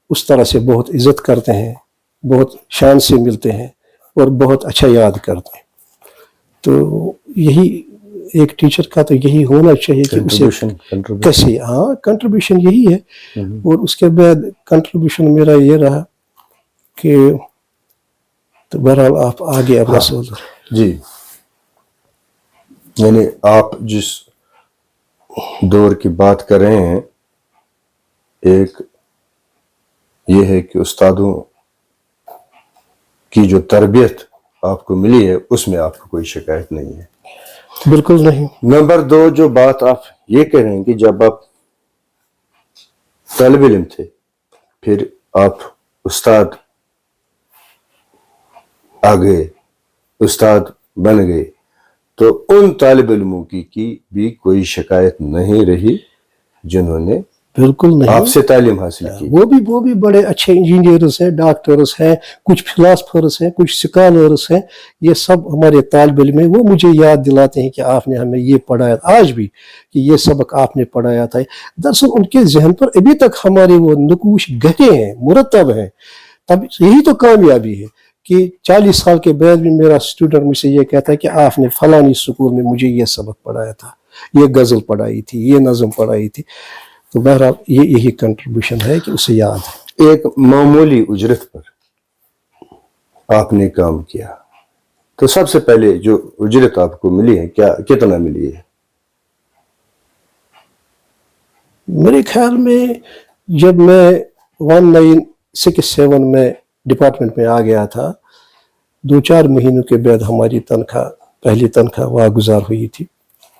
उस तरह से बहुत इज्जत करते हैं, बहुत शान से मिलते हैं और बहुत अच्छा याद करते हैं। तो यही एक टीचर का तो यही होना चाहिए कि उसे कैसे, हाँ, कंट्रीब्यूशन यही है। और उसके बाद कंट्रीब्यूशन मेरा ये रहा कि, तो बहरहाल आप आगे अपना सवाल। जी, यानी आप जिस दौर की बात कर रहे हैं, एक ये है कि उस्तादों की जो तरबियत आपको मिली है उसमें आपको कोई शिकायत नहीं है। बिल्कुल नहीं। नंबर 2, जो बात आप ये कह रहे हैं कि जब आप तालिब इल्म थे, फिर आप उस्ताद आ गए, उस्ताद बन गए, तो उन तालिब इल्मों की भी कोई शिकायत नहीं रही जिन्होंने बिल्कुल नहीं आपसे तालीम हासिल की। वो भी बड़े अच्छे इंजीनियर्स हैं, डॉक्टर्स हैं, कुछ फिलासफर्स हैं, कुछ स्कॉलर्स हैं। ये सब हमारे तालिब इल्म हैं। वो मुझे याद दिलाते हैं कि आपने हमें ये पढ़ाया आज भी, कि ये सबक आपने पढ़ाया था। दरअसल उनके जहन पर अभी तक हमारे वो नकूश गहरे हैं, मुरतब हैं। तब यही तो कामयाबी है कि 40 साल के बाद भी मेरा स्टूडेंट मुझसे ये कहता है कि आपने फलानी स्कूल में मुझे ये सबक पढ़ाया था, ये गज़ल पढ़ाई थी, ये नज़म पढ़ाई थी। तो बहरहाल ये यही कंट्रीब्यूशन है कि उसे याद है। एक मामूली उजरत पर आपने काम किया, तो सबसे पहले जो उजरत आपको मिली है, क्या कितना मिली है? मेरे ख्याल में जब मैं 1967 में डिपार्टमेंट में आ गया था, 2-4 महीनों के बाद हमारी पहली तनख्वाह वागुजार हुई थी।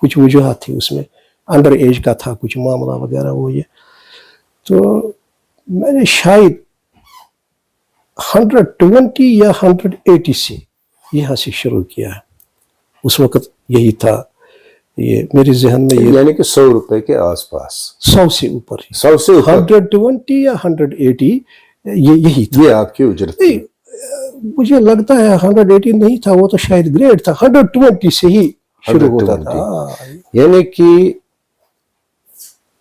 कुछ वजूहत थी उसमें, अंडर एज का था कुछ मामला वगैरह वो ये। तो मैंने शायद 120 या 180 से यहाँ से शुरू किया। उस वक्त यही था, ये मेरे जहन में, ये यानी कि 100 रुपए के आसपास, 100 से ऊपर ही, 100 से ऊपर। 120 या 180 यही था। ये आपकी उजरत थी? मुझे लगता है 180 नहीं था, वो तो शायद ग्रेड था। 120 से ही शुरू होता था। यानी कि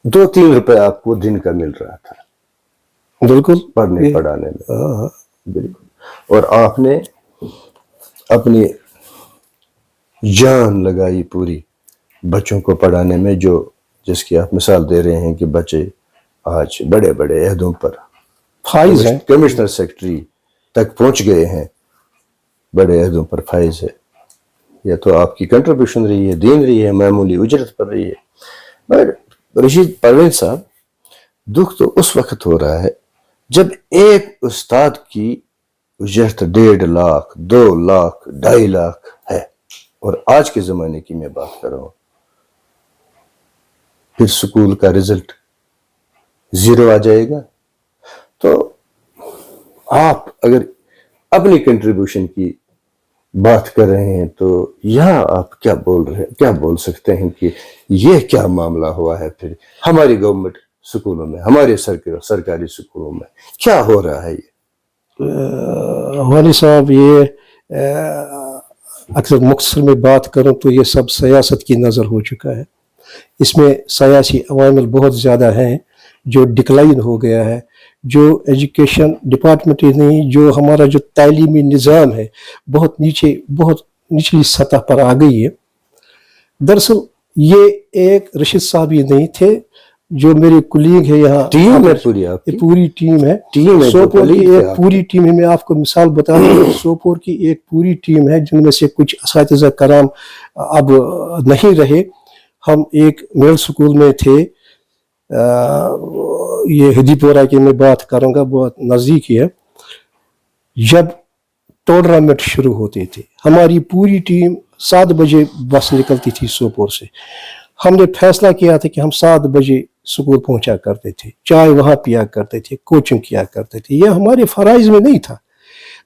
2-3 रुपए आपको दिन का मिल रहा था। बिल्कुल, पढ़ने पढ़ाने में। बिल्कुल। और आपने अपनी जान लगाई पूरी बच्चों को पढ़ाने में, जो जिसकी आप मिसाल दे रहे हैं कि बच्चे आज बड़े बड़े अहदों पर फाइज हैं, कमिश्नर सेक्रेटरी तक पहुंच गए हैं, बड़े अहदों पर फाइज है। यह तो आपकी कंट्रीब्यूशन रही है, दीन रही है, मामूली उजरत पर रही है। मगर रशीद परवीन साहब, दुख तो उस वक्त हो रहा है जब एक उस्ताद की उजरत 1.5 लाख, 2 लाख, 2.5 लाख है, और आज के जमाने की मैं बात कर रहा हूं, फिर स्कूल का रिजल्ट 0 आ जाएगा। तो आप अगर अपनी कंट्रीब्यूशन की बात कर रहे हैं, तो यहाँ आप क्या बोल सकते हैं कि ये क्या मामला हुआ है? फिर हमारी गवर्नमेंट स्कूलों में, हमारे सरकारी स्कूलों में क्या हो रहा है? ये वाली साहब, ये अक्सर मुख्तसर में बात करूं तो ये सब सियासत की नज़र हो चुका है। इसमें सियासी अवामिल बहुत ज़्यादा हैं जो डिक्लाइन हो गया है, जो एजुकेशन डिपार्टमेंट ही नहीं, जो हमारा जो तालीमी निज़ाम है बहुत निचली सतह पर आ गई है। दरअसल ये एक रशीद साहब ही नहीं थे, जो मेरे कुलीग है यहाँ, टीम है पूरी टीम है। सोपोर की एक पूरी टीम है। मैं आपको मिसाल बता दूं, सोपोर की एक पूरी टीम है जिनमें से कुछ असातिज़ा कराम अब नहीं रहे। हम एक मिडिल स्कूल में थे, ये हिदीपोरा की मैं बात करूंगा, बहुत नज़दीक ही है। जब टूर्नामेंट शुरू होते थे, हमारी पूरी टीम 7 बजे बस निकलती थी सोपोर से। हमने फैसला किया था कि हम 7 बजे स्कूल पहुंचा करते थे, चाय वहां पिया करते थे, कोचिंग किया करते थे। यह हमारे फराइज में नहीं था।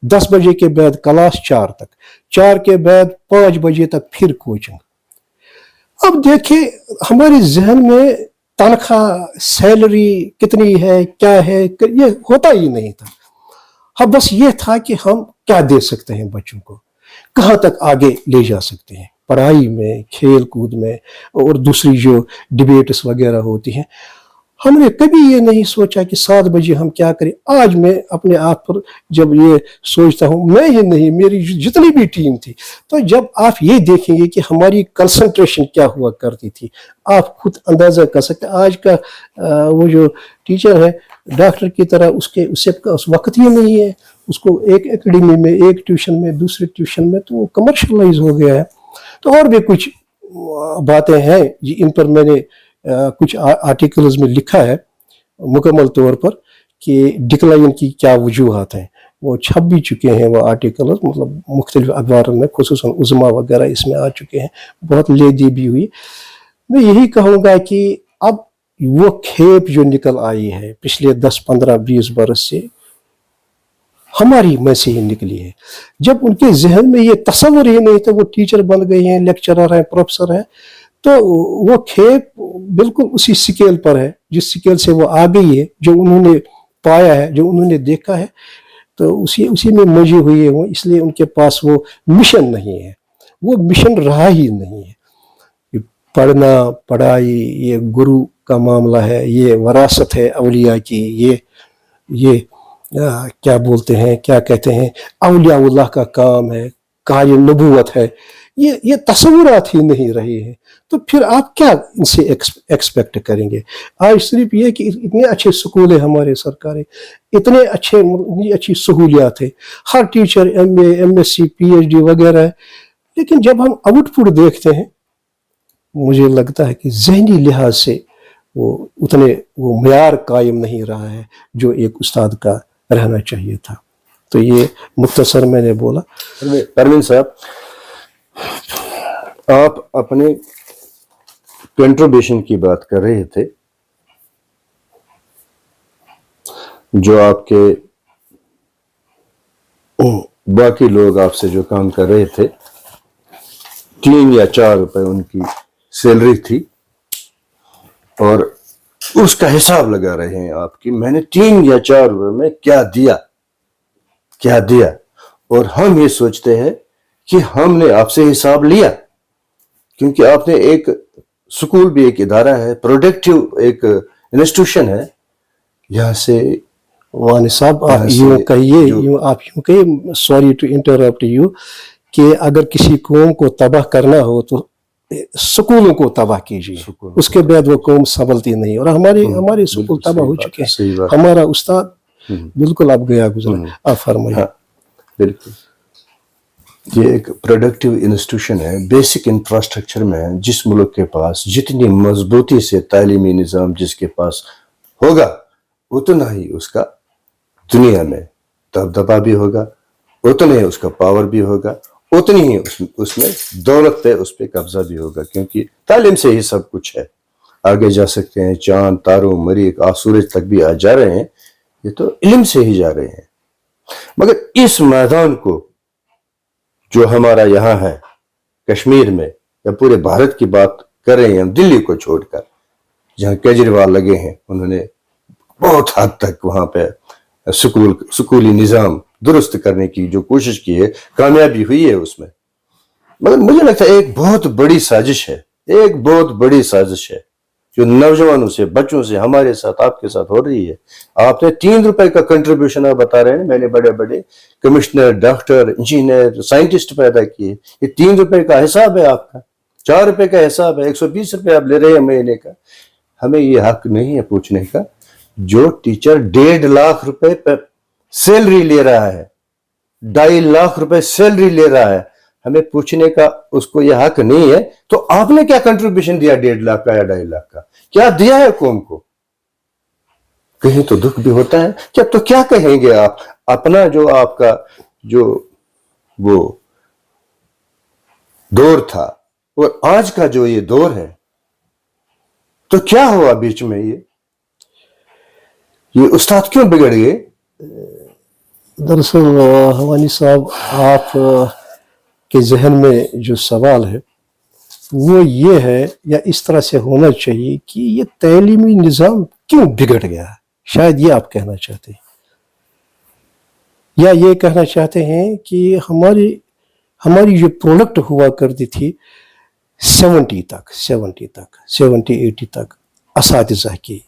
10 बजे के बाद क्लास 4 तक, 4 के बाद 5 बजे तक फिर कोचिंग। अब देखिए हमारे जहन में तनख्वाह, सैलरी कितनी है, क्या है, ये होता ही नहीं था। हाँ, बस ये था कि हम क्या दे सकते हैं बच्चों को, कहाँ तक आगे ले जा सकते हैं पढ़ाई में, खेल कूद में, और दूसरी जो डिबेट्स वगैरह होती हैं। हमने कभी ये नहीं सोचा कि 7 बजे हम क्या करें। आज मैं अपने आप पर जब ये सोचता हूँ, मैं ही नहीं, मेरी जितनी भी टीम थी, तो जब आप ये देखेंगे कि हमारी कंसंट्रेशन क्या हुआ करती थी, आप खुद अंदाजा कर सकते हैं। आज का वो जो टीचर है डॉक्टर की तरह, उससे उस वक्त ही नहीं है, उसको एक एकेडमी में, एक ट्यूशन में, दूसरे ट्यूशन में, तो वो कमर्शलाइज हो गया है। तो और भी कुछ बातें हैं इन पर मैंने कुछ आर्टिकल्स में लिखा है मुकम्मल तौर पर कि डिक्लाइन की क्या वजूहात हैं। वो छप भी चुके हैं वो आर्टिकल्स, मतलब मुख्तलिफ अखबारों में, खुसूसन उज़्मा वगैरह इसमें आ चुके हैं, बहुत लेदी भी हुई। मैं यही कहूँगा कि अब वो खेप जो निकल आई है पिछले 10, 15, 20 बरस से, हमारी में से ही निकली है। जब उनके जहन में ये तस्वर ही नहीं था, वो टीचर बन गए हैं, लेक्चरर हैं, प्रोफेसर हैं, तो वो खेप बिल्कुल उसी स्केल पर है जिस स्केल से वो आ गई है, जो उन्होंने पाया है, जो उन्होंने देखा है, तो उसी में मजे हुए वो, इसलिए उनके पास वो मिशन नहीं है, वो मिशन रहा ही नहीं है। पढ़ना, पढ़ाई, ये गुरु का मामला है, ये वरासत है औलिया की, ये क्या बोलते हैं, क्या कहते हैं, औलियाउल्लाह का काम है, कार्य नबूवत है, ये तस्वुरात ही नहीं रहे हैं। तो फिर आप क्या इनसे एक्सपेक्ट करेंगे। आज सिर्फ ये कि इतने अच्छे स्कूल है हमारे सरकारी, इतनी अच्छी सहूलियात है, हर टीचर MA, MSc, PhD वगैरह है, लेकिन जब हम आउटपुट देखते हैं, मुझे लगता है कि ज़हनी लिहाज से वो मयार कायम नहीं रहा है जो एक उस्ताद का रहना चाहिए था। तो ये मुख्तसर मैंने बोला। परवीन साहब, आप अपने कंट्रीब्यूशन की बात कर रहे थे, जो आपके बाकी लोग आपसे जो काम कर रहे थे, 3 या 4 रुपए उनकी सैलरी थी, और उसका हिसाब लगा रहे हैं आपकी, मैंने 3 या 4 रुपए में क्या दिया, और हम ये सोचते हैं कि हमने आपसे हिसाब लिया, क्योंकि आपने एक स्कूल भी एक इदारा है, प्रोडक्टिव एक इंस्टीट्यूशन है। यहाँ से वानी साहब आप यूं कहिए, सॉरी टू इंटरप्ट यू, कि अगर किसी कौम को तबाह करना हो तो स्कूलों को तबाह कीजिए, उसके बाद वो कौम संभलती नहीं। और हमारे स्कूल तबाह हो चुके हैं, हमारा उस्ताद बिल्कुल अब गया गुजरा। आप फरमाइए। हाँ, बिल्कुल, ये एक प्रोडक्टिव इंस्टीट्यूशन है, बेसिक इंफ्रास्ट्रक्चर में है। जिस मुल्क के पास जितनी मजबूती से तालीमी निज़ाम जिसके पास होगा, उतना ही उसका दुनिया में दबदबा भी होगा, उतना ही उसका पावर भी होगा, उतनी ही उसमें दौलत पे उस पर कब्जा भी होगा, क्योंकि तालीम से ही सब कुछ है। आगे जा सकते हैं, चांद, तारों, मरीख, सूरज तक भी आज जा रहे हैं, ये तो इल्म से ही जा रहे हैं। मगर इस मैदान को जो हमारा यहाँ है कश्मीर में, या पूरे भारत की बात कर रहे हैं हम, दिल्ली को छोड़कर, जहाँ केजरीवाल लगे हैं, उन्होंने बहुत हद तक वहां पे स्कूली निज़ाम दुरुस्त करने की जो कोशिश की है, कामयाबी हुई है उसमें। मगर मुझे लगता है एक बहुत बड़ी साजिश है, जो नौजवानों से, बच्चों से, हमारे साथ, आपके साथ हो रही है। आपने 3 रुपए का कंट्रीब्यूशन आप बता रहे हैं, मैंने बड़े बड़े कमिश्नर, डॉक्टर, इंजीनियर, साइंटिस्ट पैदा किए। ये 3 रुपए का हिसाब है आपका, 4 रुपए का हिसाब है, 120 रुपए आप ले रहे हैं महीने का। हमें ये हक नहीं है पूछने का। जो टीचर 1.5 लाख रुपए पर सैलरी ले रहा है, 2.5 लाख रुपए सैलरी ले रहा है, हमें पूछने का उसको यह हक नहीं है। तो आपने क्या कंट्रीब्यूशन दिया 1.5 लाख का या 2.5 लाख का, क्या दिया है कौम को? कहीं तो दुख भी होता है क्या? तो क्या कहेंगे आप अपना जो आपका जो वो दौर था और आज का जो ये दौर है, तो क्या हुआ बीच में? ये उस्ताद क्यों बिगड़ गए? दरअसल हवानी साहब आप के जहन में जो सवाल है वो ये है, या इस तरह से होना चाहिए कि ये तालीमी निज़ाम क्यों बिगड़ गया, शायद ये आप कहना चाहते हैं, या ये कहना चाहते हैं कि हमारी जो प्रोडक्ट हुआ करती थी 70 80 तक असातिज़ा की,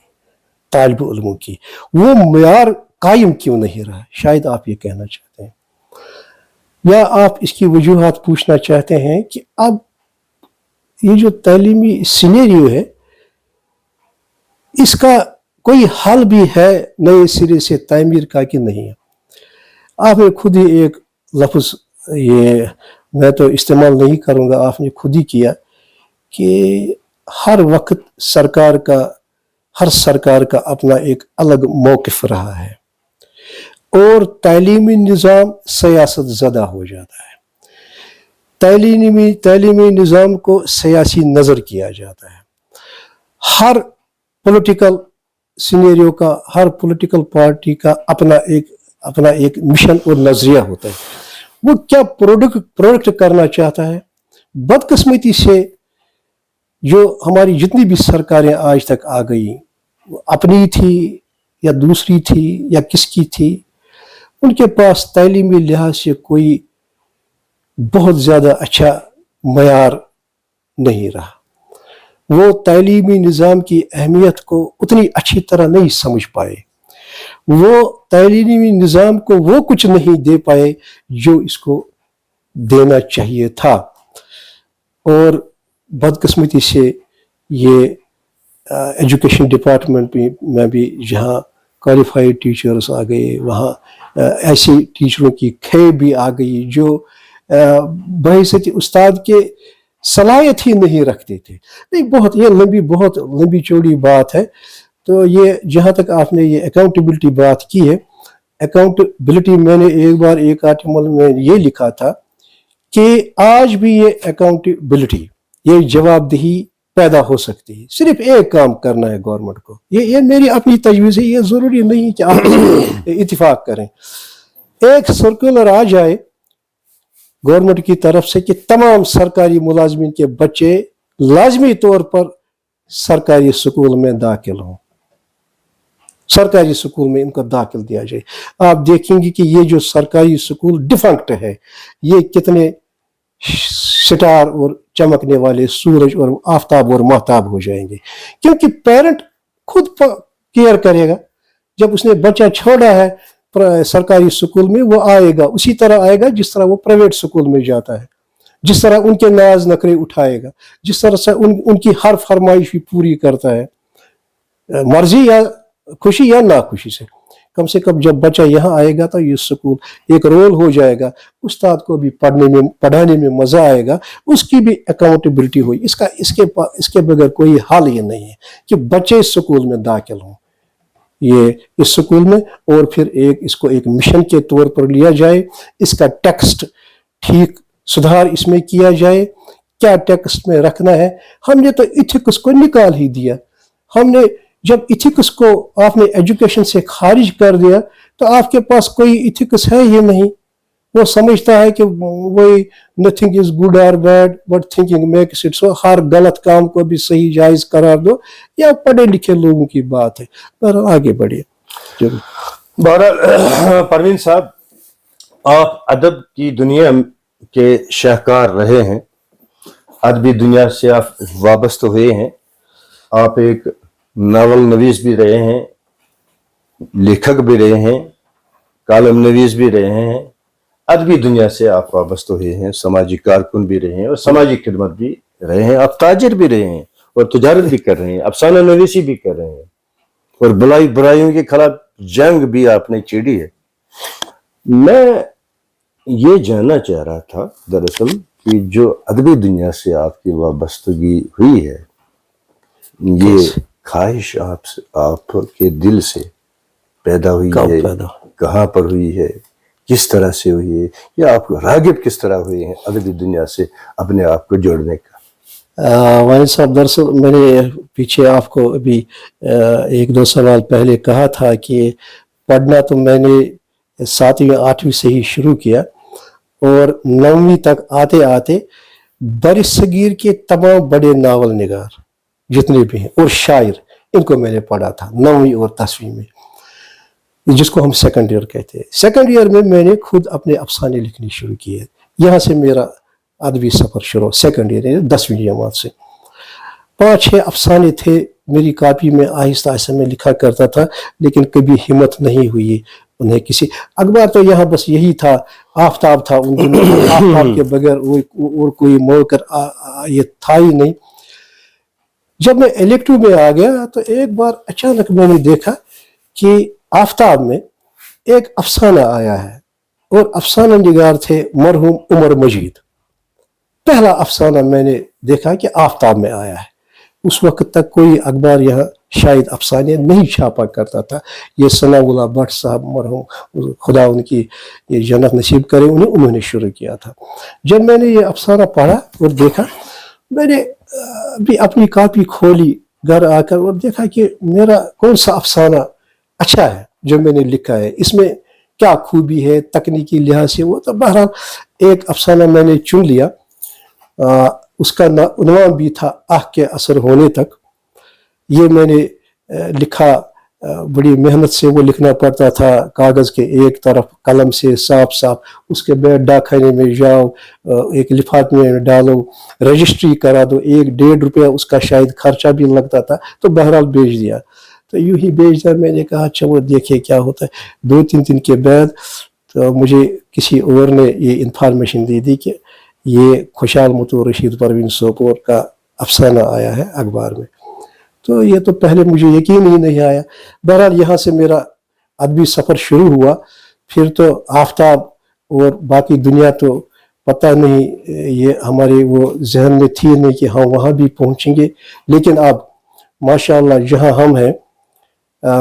तालिब इल्मों की, वो मेयार कायम क्यों नहीं रहा, शायद आप ये कहना चाहते हैं, या आप इसकी वजूहात पूछना चाहते हैं कि अब ये जो तालीमी सिनेरियो है इसका कोई हल भी है नए सिरे से तामीर का कि नहीं है। आपने खुद ही एक लफ्ज़, ये मैं तो इस्तेमाल नहीं करूँगा, आपने खुद ही किया कि हर वक्त हर सरकार का अपना एक अलग मौक़िफ़ रहा है और तालीमी निज़ाम सियासत ज़दा हो जाता है, तालीमी निज़ाम को सियासी नज़र किया जाता है। हर पॉलिटिकल सिनेरियो का, हर पॉलिटिकल पार्टी का अपना एक मिशन और नज़रिया होता है, वो क्या प्रोडक्ट करना चाहता है। बदकिस्मती से जो हमारी जितनी भी सरकारें आज तक आ गई, अपनी थी या दूसरी थी या किसकी थी, उनके पास तालीमी लिहाज से कोई बहुत ज़्यादा अच्छा मयार नहीं रहा, वो तालीमी निज़ाम की अहमियत को उतनी अच्छी तरह नहीं समझ पाए, वो तालीमी निज़ाम को वो कुछ नहीं दे पाए जो इसको देना चाहिए था। और बदकिस्मती से ये एजुकेशन डिपार्टमेंट में भी जहाँ क्वालिफाइड टीचर्स आ गए, वहाँ ऐसी टीचरों की खे भी आ गई जो बहैसियत उस्ताद के सलाहियत ही नहीं रखते थे। नहीं, बहुत लंबी चौड़ी बात है। तो ये जहाँ तक आपने ये अकाउंटेबिलिटी बात की है, अकाउंटेबिलिटी मैंने एक बार एक आर्टिकल में ये लिखा था कि आज भी ये अकाउंटेबिलिटी, ये जवाबदेही पैदा हो सकती है, सिर्फ एक काम करना है गवर्नमेंट को। ये मेरी अपनी तजवीज़ है, ये ज़रूरी नहीं कि आप इत्तिफाक करें। एक सर्कुलर आ जाए गवर्नमेंट की तरफ से कि तमाम सरकारी मुलाजमीन के बच्चे लाजमी तौर पर सरकारी स्कूल में दाखिल हों, सरकारी स्कूल में इनको दाखिल दिया जाए। आप देखेंगे कि ये जो सरकारी स्कूल डिफंक्ट है, ये कितने सितार और चमकने वाले सूरज और आफताब और महताब हो जाएंगे, क्योंकि पेरेंट खुद केयर करेगा। जब उसने बच्चा छोड़ा है सरकारी स्कूल में, वो आएगा उसी तरह आएगा जिस तरह वो प्राइवेट स्कूल में जाता है, जिस तरह उनके नाज नखरे उठाएगा, जिस तरह से उनकी हर फरमाइश भी पूरी करता है, मर्जी या खुशी या नाखुशी से। कम से कम जब बच्चा यहाँ आएगा तो ये स्कूल एक रोल हो जाएगा, उस्ताद को भी पढ़ाने में मज़ा आएगा, उसकी भी अकाउंटेबिलिटी हुई। इसके बगैर कोई हाल ये नहीं है कि बच्चे स्कूल में दाखिल हों, ये इस स्कूल में, और फिर इसको एक मिशन के तौर पर लिया जाए, इसका टेक्स्ट ठीक सुधार इसमें किया जाए, क्या टेक्स्ट में रखना है। हमने तो इथिक्स को निकाल ही दिया। हमने जब इथिक्स को आपने एजुकेशन से खारिज कर दिया तो आपके पास कोई इथिक्स है ही नहीं। वो समझता है कि वही नथिंग इज गुड और bad but thinking makes it so, हर गलत काम को भी सही जायज करार दो, या पढ़े लिखे लोगों की बात है। पर आगे बढ़िए। बहरहाल परवीन साहब, आप अदब की दुनिया के शाहकार रहे हैं, अदबी दुनिया से आप वाबस्ता हुए हैं, आप एक नावल नवीस भी रहे हैं, लेखक भी रहे हैं, कालम नवीस भी रहे हैं, अदबी दुनिया से आप वाबस्ता हुए हैं, समाजी कारकुन भी रहे हैं और समाजी खिदमत भी रहे हैं, आप ताजिर भी रहे हैं और तजारत भी कर रहे हैं, अफसाना नवीसी भी कर रहे हैं और बुराइयों के खिलाफ जंग भी आपने छेड़ी है। मैं ये जानना चाह रहा था दरअसल कि जो अदबी दुनिया से आपकी वाबस्तगी हुई है, ये ख्वाहिश आपके दिल से पैदा हुई है, कहाँ पर हुई है, किस तरह से हुई है, या आप रागिब किस तरह हुए हैं अदबी दुनिया से अपने आप को जोड़ने का? वाहिद साहब, दरअसल मैंने पीछे आपको अभी 1-2 सवाल पहले कहा था कि पढ़ना तो मैंने 7वीं 8वीं से ही शुरू किया, और 9वीं तक आते आते बरसगीर के तमाम बड़े नावल निगार जितने भी हैं और शायर, इनको मैंने पढ़ा था 9वीं और 10वीं में, जिसको हम सेकंड ईयर कहते हैं। सेकंड ईयर में मैंने खुद अपने अफसाने लिखने शुरू किए। यहाँ से मेरा अदबी सफ़र शुरू, सेकंड ईयर 10वीं जमात से। 5-6 अफसाने थे मेरी कॉपी में, आहिस्ता आहिस्ता मैं लिखा करता था, लेकिन कभी हिम्मत नहीं हुई उन्हें किसी अखबार, तो यहाँ बस यही था, आफ्ताब था उन दिनों, आफ्ताब के बगैर और कोई मौकर ये था ही नहीं। जब मैं इलेक्टिव में आ गया तो एक बार अचानक मैंने देखा कि आफ्ताब में एक अफसाना आया है, और अफसाना निगार थे मरहूम उमर मजीद। पहला अफसाना मैंने देखा कि आफ्ताब में आया है। उस वक्त तक कोई अखबार यहाँ शायद अफसाने नहीं छापा करता था। ये सनाउल्लाह भट्ट साहब मरहूम, खुदा उनकी ये जन्नत नसीब करे, उन्होंने शुरू किया था। जब मैंने ये अफसाना पढ़ा और देखा, मैंने भी अपनी कॉपी खोली घर आकर और देखा कि मेरा कौन सा अफसाना अच्छा है जो मैंने लिखा है, इसमें क्या खूबी है तकनीकी लिहाज से। वो तो बहरहाल एक अफसाना मैंने चुन लिया, उसका उन्वान भी था आह के असर होने तक। ये मैंने लिखा, बड़ी मेहनत से वो लिखना पड़ता था, कागज़ के एक तरफ कलम से साफ साफ, उसके बाद डाकखाने में जाओ, एक लिफाफ में डालो, रजिस्ट्री करा दो, 1-1.5 रुपया उसका शायद खर्चा भी लगता था। तो बहरहाल बेच दिया। तो यूं ही बेच दिया। मैंने कहा अच्छा वो देखे क्या होता है। 2-3 दिन के बाद तो मुझे किसी और ने ये इंफॉर्मेशन दे दी कि ये खुशहाल मुतूर रशीद परवीन सोपोर का अफसाना आया है अखबार में। तो ये तो पहले मुझे यकीन ही नहीं आया। बहरहाल यहाँ से मेरा अदबी सफ़र शुरू हुआ। फिर तो आफ्ताब और बाकी दुनिया तो पता नहीं, ये हमारे वो जहन में थी नहीं कि हाँ वहाँ भी पहुँचेंगे। लेकिन अब माशाअल्लाह जहाँ हम हैं,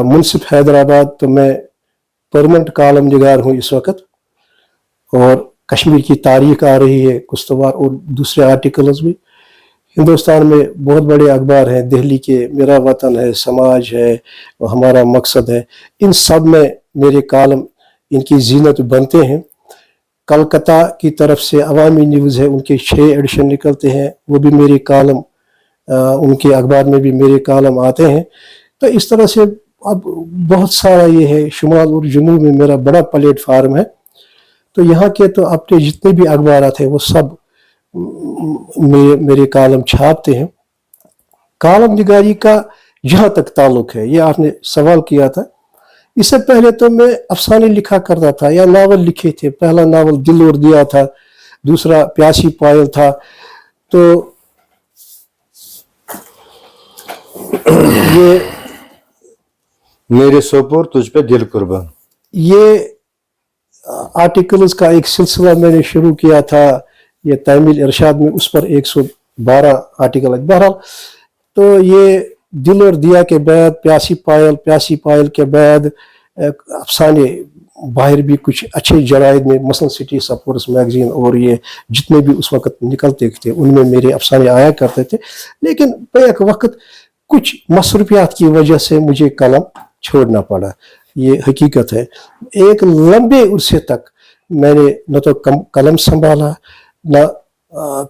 मुनसिफ हैदराबाद, तो मैं परमानेंट कॉलम निगार हूँ इस वक्त, और कश्मीर की तारीख आ रही है कुस्तवार और दूसरे आर्टिकल्स भी। हिंदुस्तान में बहुत बड़े अखबार हैं, दिल्ली के मेरा वतन है, समाज है, हमारा मकसद है, इन सब में मेरे कॉलम, इनकी जीनत बनते हैं। कलकत्ता की तरफ से अवामी न्यूज़ है, उनके 6 एडिशन निकलते हैं, वो भी मेरे कॉलम, उनके अखबार में भी मेरे कॉलम आते हैं। तो इस तरह से अब बहुत सारा ये है, शुमाल और जुनूब में मेरा बड़ा प्लेटफार्म है। तो यहाँ के तो अपने जितने भी अखबार थे वो सब मेरे कॉलम छापते हैं। कॉलम निगारी का जहाँ तक ताल्लुक है, ये आपने सवाल किया था, इससे पहले तो मैं अफसाने लिखा करता था या नावल लिखे थे। पहला नावल दिल और दिया था, दूसरा प्यासी पायल था। तो ये मेरे सोपोर तुझ पे दिल कुर्बान, ये आर्टिकल्स का एक सिलसिला मैंने शुरू किया था, ये तामील इरशाद में, उस पर 112 आर्टिकल है। बहरहाल तो ये दिल और दिया के बाद प्यासी पायल के बाद अफसाने बाहर भी कुछ अच्छे जराइद में, मसलन सिटी सपोर्ट्स मैगजीन और ये जितने भी उस वक्त निकलते थे उनमें मेरे अफसाने आया करते थे। लेकिन एक वक्त कुछ मसरूफियात की वजह से मुझे कलम छोड़ना पड़ा, ये हकीकत है। एक लंबे अरसे तक मैंने न तो कलम संभाला, न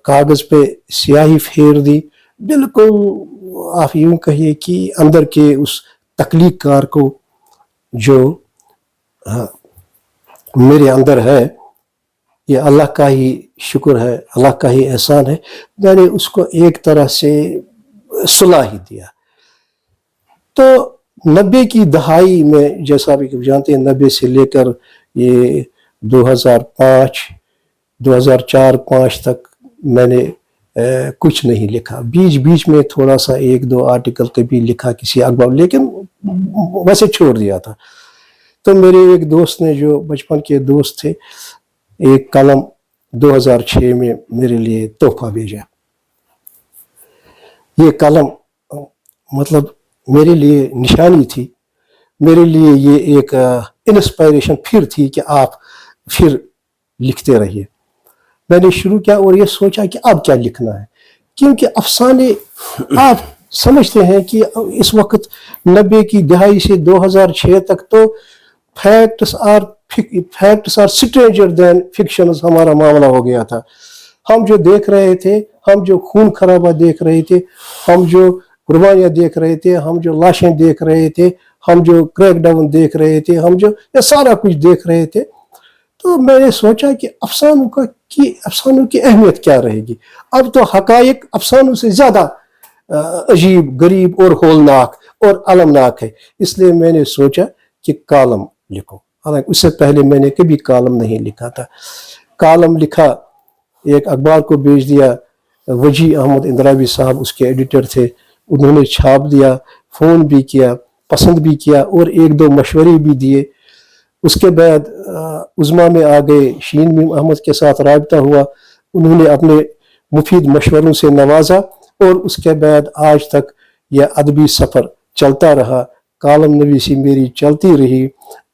कागज़ पे स्याही फेर दी। बिल्कुल आप यूं कहिए कि अंदर के उस तख्लीक कार को जो मेरे अंदर है, ये अल्लाह का ही शुक्र है, अल्लाह का ही एहसान है, मैंने उसको एक तरह से सुला ही दिया। तो 90 की दहाई में, जैसा भी जानते हैं, 90 से लेकर ये 2004-5 तक मैंने कुछ नहीं लिखा। बीच बीच में थोड़ा सा 1-2 आर्टिकल कभी लिखा किसी अखबार, लेकिन वैसे छोड़ दिया था। तो मेरे एक दोस्त ने, जो बचपन के दोस्त थे, एक कलम 2006 में मेरे लिए तोहफा भेजा। ये कलम मतलब मेरे लिए निशानी थी, मेरे लिए ये एक इंस्पायरेशन फिर थी कि आप फिर लिखते रहिए। मैंने शुरू किया और ये सोचा कि अब क्या लिखना है, क्योंकि अफसाने आप समझते हैं कि इस वक्त 90 की दहाई से 2006 तक तो फैक्ट्स और facts are stranger than fictions हमारा मामला हो गया था। हम जो देख रहे थे, हम जो खून खराबा देख रहे थे, हम जो कुर्बानियां देख रहे थे, हम जो लाशें देख रहे थे, हम जो क्रैकडाउन देख रहे थे, हम जो ये सारा कुछ देख रहे थे, तो मैंने सोचा कि अफसानों की अहमियत क्या रहेगी। अब तो हकायक अफसानों से ज़्यादा अजीब, गरीब और होलनाक और अलमनाक है। इसलिए मैंने सोचा कि कॉलम लिखूं। हालांकि उससे पहले मैंने कभी कॉलम नहीं लिखा था। कॉलम लिखा, एक अखबार को भेज दिया, वजी अहमद इंदिरावी साहब उसके एडिटर थे, उन्होंने छाप दिया, फ़ोन भी किया, पसंद भी किया और एक दो मशवरे भी दिए। उसके बाद उज़्मा में आ गए, शीन मीम अहमद के साथ राबता हुआ, उन्होंने अपने मुफीद मशवरों से नवाजा और उसके बाद आज तक यह अदबी सफ़र चलता रहा। कॉलम नवीसी मेरी चलती रही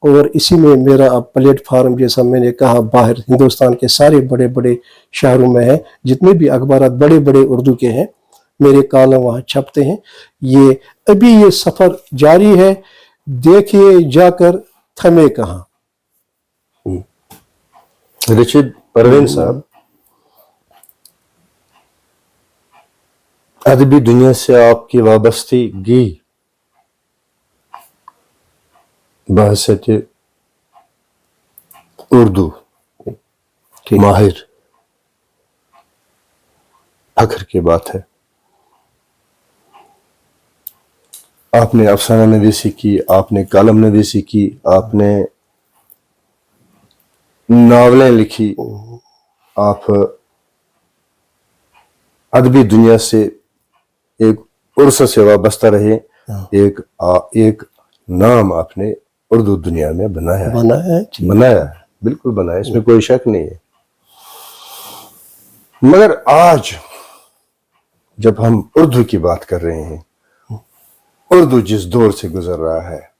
और इसी में मेरा अब प्लेटफार्म, जैसा मैंने कहा, बाहर हिंदुस्तान के सारे बड़े बड़े शहरों में है। जितने भी अखबार बड़े बड़े उर्दू के हैं, मेरे कॉलम वहाँ छपते हैं। ये अभी ये सफ़र जारी है, देखिए जाकर थमे कहाँ। रशीद परवीन साहब, अदबी दुनिया से आपकी वाबस्तगी बहसत उर्दू माहिर फख्र की बात है। आपने अफसाना नवीसी की, आपने कॉलम नवीसी की, आपने नावलें लिखी, आप अदबी दुनिया से एक उर्स से वाबस्ता रहे, एक नाम आपने उर्दू दुनिया में बनाया है, बिल्कुल बनाया, इसमें कोई शक नहीं है। मगर आज जब हम उर्दू की बात कर रहे हैं, उर्दू जिस दौर से गुजर रहा है,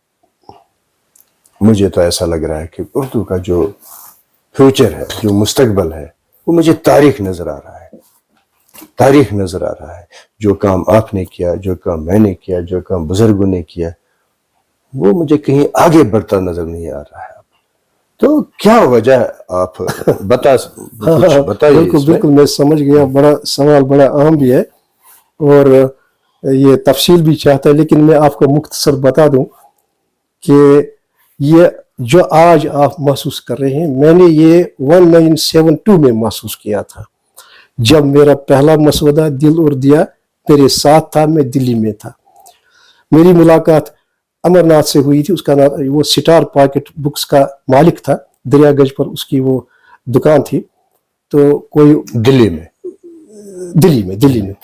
मुझे तो ऐसा लग रहा है कि उर्दू का जो फ्यूचर है, जो मुस्तकबल है, वो मुझे तारीख नजर आ रहा है। तारीख नजर आ रहा है। जो काम आपने किया, जो काम मैंने किया, जो काम बुजुर्गों ने किया, वो मुझे कहीं आगे बढ़ता नजर नहीं आ रहा है। तो क्या वजह, आप बताइए। बिल्कुल बिल्कुल, मैं समझ गया। बड़ा सवाल, बड़ा अहम भी है और ये तफसील भी चाहता है, लेकिन मैं आपको मुख्तसर बता दूं कि ये जो आज आप महसूस कर रहे हैं, मैंने ये 1972 में महसूस किया था, जब मेरा पहला मसवदा दिल और दिया मेरे साथ था। मैं दिल्ली में था, मेरी मुलाकात अमरनाथ से हुई थी। उसका नाम, वो स्टार पॉकेट बुक्स का मालिक था, दरियागंज पर उसकी वो दुकान थी। तो कोई दिल्ली में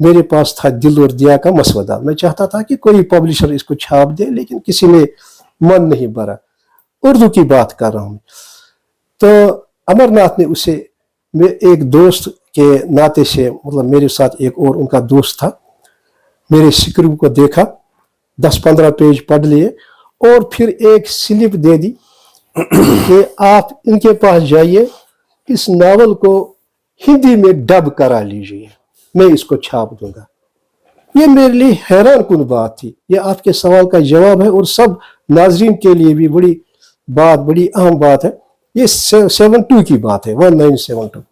मेरे पास था दिल और दिया का मसवदा। मैं चाहता था कि कोई पब्लिशर इसको छाप दे, लेकिन किसी ने मन नहीं भरा। उर्दू की बात कर रहा हूँ। तो अमरनाथ ने उसे, मैं एक दोस्त के नाते से, मतलब मेरे साथ एक और उनका दोस्त था, मेरे स्क्रिप्ट को देखा, 10-15 पेज पढ़ लिए और फिर एक स्लिप दे दी कि आप इनके पास जाइए, इस नावल को हिंदी में डब करा लीजिए, मैं इसको छाप दूंगा। ये मेरे लिए हैरान कुन बात थी। ये आपके सवाल का जवाब है और सब नाजरीन के लिए भी बड़ी अहम बात है। ये 72 की बात है, 1972।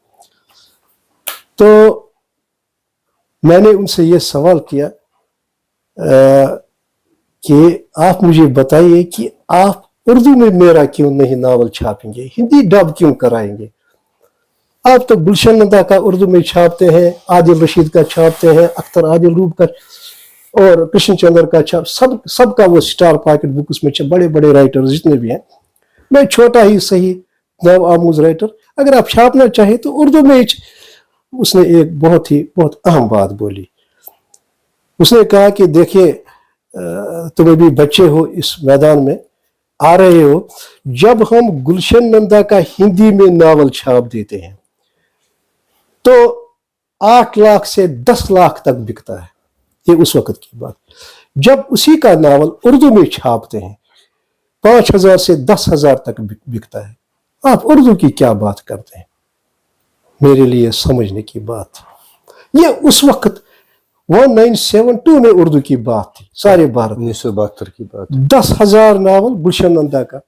तो मैंने उनसे ये सवाल किया कि आप मुझे बताइए कि आप उर्दू में मेरा क्यों नहीं नावल छापेंगे, हिंदी डब क्यों कराएंगे? आप तो गुलशन नंदा का उर्दू में छापते हैं, आदिल रशीद का छापते हैं, अख्तर आदिल रूब का और कृष्ण चंद्र का छाप, सबका वो स्टार पॉकेट बुक, उसमें बड़े बड़े राइटर जितने भी हैं। मैं छोटा ही सही नव आमूज राइटर, अगर आप छापना चाहे तो उर्दू में। उसने एक बहुत अहम बात बोली। उसने कहा कि देखिए, तुम अभी बच्चे हो, इस मैदान में आ रहे हो, जब हम गुलशन नंदा का हिंदी में नावल छाप देते हैं तो 8 लाख से 10 लाख तक बिकता है। ये उस वक्त की बात। जब उसी का नावल उर्दू में छापते हैं 5,000 से 10,000 तक बिकता है। आप उर्दू की क्या बात करते हैं? मेरे लिए समझने की बात। ये उस वक्त 1972 में उर्दू की बात थी, सारे भारत। 1972 की बात। 10,000 नावल गुलशन नंदा का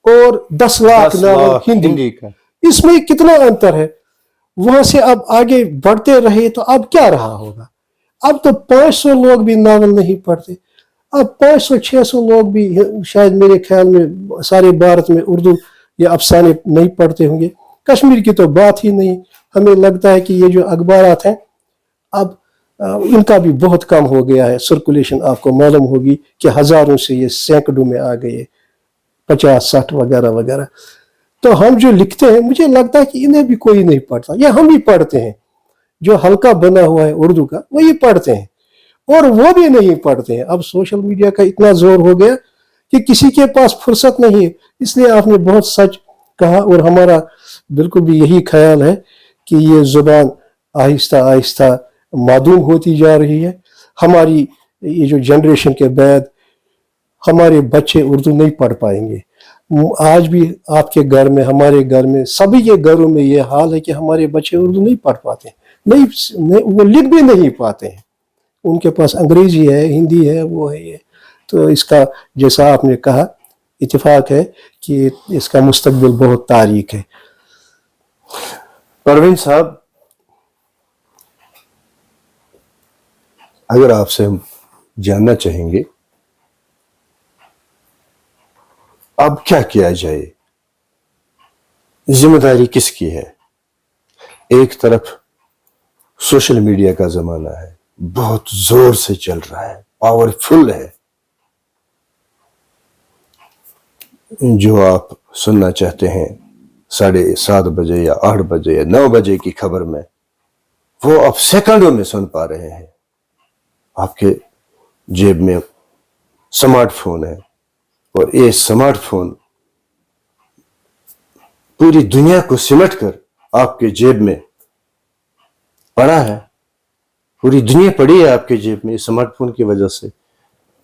اور 10 لاکھ 10 ناول लाख हिंदी, हिंदी का। इसमें कितना अंतर है। वहां से अब आगे बढ़ते रहे तो अब क्या रहा होगा। अब तो 500 लोग भी नावल नहीं पढ़ते, अब 500-600 लोग भी शायद मेरे ख्याल में सारे भारत में उर्दू या अफसाने नहीं पढ़ते होंगे। कश्मीर की तो बात ही नहीं। हमें लगता है कि ये जो अखबारात हैं अब इनका भी बहुत कम हो गया है सर्कुलेशन। आपको मालूम होगी कि हजारों से ये सैकड़ों में आ गए, 50-60 वगैरह वगैरह। तो हम जो लिखते हैं मुझे लगता है कि इन्हें भी कोई नहीं पढ़ता, या हम ही पढ़ते हैं। जो हल्का बना हुआ है उर्दू का वही पढ़ते हैं, और वो भी नहीं पढ़ते हैं। अब सोशल मीडिया का इतना जोर हो गया कि किसी के पास फुर्सत नहीं है। इसलिए आपने बहुत सच कहा, और हमारा बिल्कुल भी यही ख्याल है कि ये जुबान आहिस्ता आहिस्ता मादूम होती जा रही है। हमारी ये जो जनरेशन के बाद हमारे बच्चे उर्दू नहीं पढ़ पाएंगे। आज भी आपके घर में, हमारे घर में, सभी के घरों में ये हाल है कि हमारे बच्चे उर्दू नहीं पढ़ पाते, नहीं वो लिख भी नहीं पाते हैं। उनके पास अंग्रेजी है, हिंदी है, वो है ये। तो इसका जैसा आपने कहा इत्तेफाक है कि इसका मुस्तकबिल बहुत तारीक है। परवीन साहब, अगर आपसे हम जानना चाहेंगे अब क्या किया जाए, जिम्मेदारी किसकी है। एक तरफ सोशल मीडिया का जमाना है, बहुत जोर से चल रहा है, पावरफुल है। जो आप सुनना चाहते हैं 7:30 बजे या 8 बजे या 9 बजे की खबर में, वो आप सेकंडों में सुन पा रहे हैं। आपके जेब में स्मार्टफोन है, और ये स्मार्टफोन पूरी दुनिया को सिमट कर आपके जेब में पड़ा है। पूरी दुनिया पड़ी है आपके जेब में स्मार्टफोन की वजह से।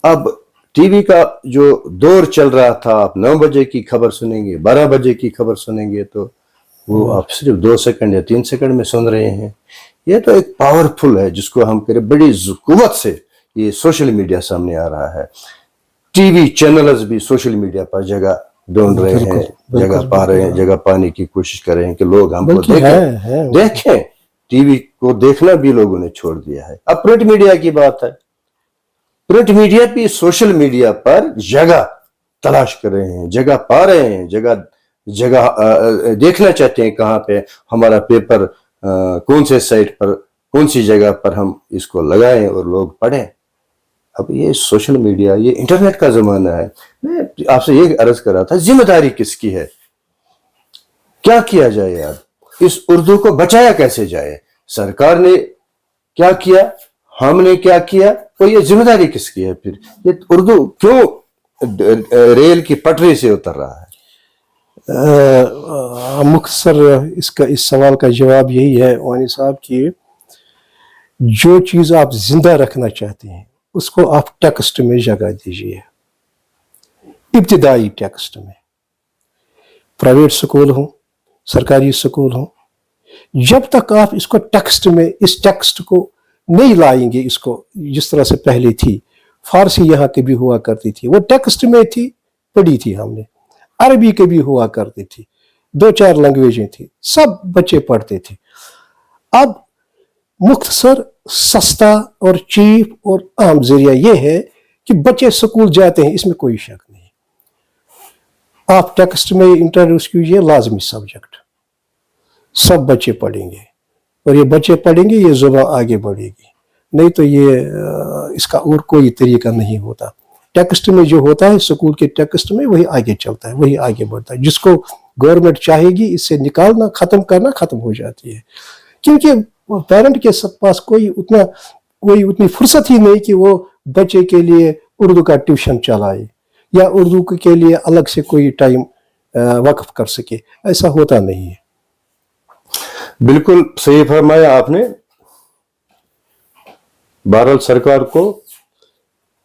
अब टीवी का जो दौर चल रहा था, आप 9 बजे की खबर सुनेंगे, 12 बजे की खबर सुनेंगे, तो वो आप सिर्फ 2 सेकंड या 3 सेकंड में सुन रहे हैं। ये तो एक पावरफुल है जिसको हम करें, बड़ी कुव्वत से ये सोशल मीडिया सामने आ रहा है। टीवी चैनल्स भी सोशल मीडिया पर जगह ढूंढ रहे हैं, जगह पा रहे हैं, जगह पाने की कोशिश कर रहे हैं कि लोग हमको देखें। टीवी को देखना भी लोगों ने छोड़ दिया है। अब प्रिंट मीडिया की बात है, प्रिंट मीडिया भी सोशल मीडिया पर जगह तलाश कर रहे हैं, जगह पा रहे हैं, जगह देखना चाहते हैं कहाँ पे हमारा पेपर कौन से साइट पर, कौन सी जगह पर हम इसको लगाएं और लोग पढ़ें। अब ये सोशल मीडिया, ये इंटरनेट का जमाना है। मैं आपसे ये अर्ज कर रहा था, जिम्मेदारी किसकी है, क्या किया जाए, अब इस उर्दू को बचाया कैसे जाए। सरकार ने क्या किया, हमने क्या किया, तो ये जिम्मेदारी किसकी है। फिर ये उर्दू क्यों रेल की पटरी से उतर रहा है। मुख्तसर इस सवाल का जवाब यही है वानी साहब कि जो चीज आप जिंदा रखना चाहते हैं उसको आप टेक्स्ट में जगह दीजिए। इब्तिदाई टेक्स्ट में, प्राइवेट स्कूल हो, सरकारी स्कूल हो, जब तक आप इसको टेक्स्ट में, इस टेक्स्ट को नहीं लाएंगे, इसको जिस तरह से पहले थी, फारसी यहाँ की भी हुआ करती थी, वो टेक्स्ट में थी, पढ़ी थी हमने। अरबी की भी हुआ करती थी, 2-4 लैंग्वेजें थी, सब बच्चे पढ़ते थे। अब मुख्तसर, सस्ता और चीप और आम जरिया यह है कि बच्चे स्कूल जाते हैं, इसमें कोई शक नहीं। आप टेक्स्ट में इंट्रोड्यूस कीजिए लाजमी सब्जेक्ट, सब बच्चे पढ़ेंगे, और ये बच्चे पढ़ेंगे, ये जुबान आगे बढ़ेगी। नहीं तो ये इसका और कोई तरीका नहीं होता। टेक्स्ट में जो होता है, स्कूल के टेक्स्ट में, वही आगे चलता है, वही आगे बढ़ता है। जिसको गवर्नमेंट चाहेगी इससे निकालना, खत्म करना, खत्म हो जाती है। क्योंकि पेरेंट के पास कोई उतनी फुर्सत ही नहीं कि वो बच्चे के लिए उर्दू का ट्यूशन चलाए या उर्दू के लिए अलग से कोई टाइम वक्फ कर सके। ऐसा होता नहीं है। बिल्कुल सही फरमाया आपने। बहरहाल सरकार को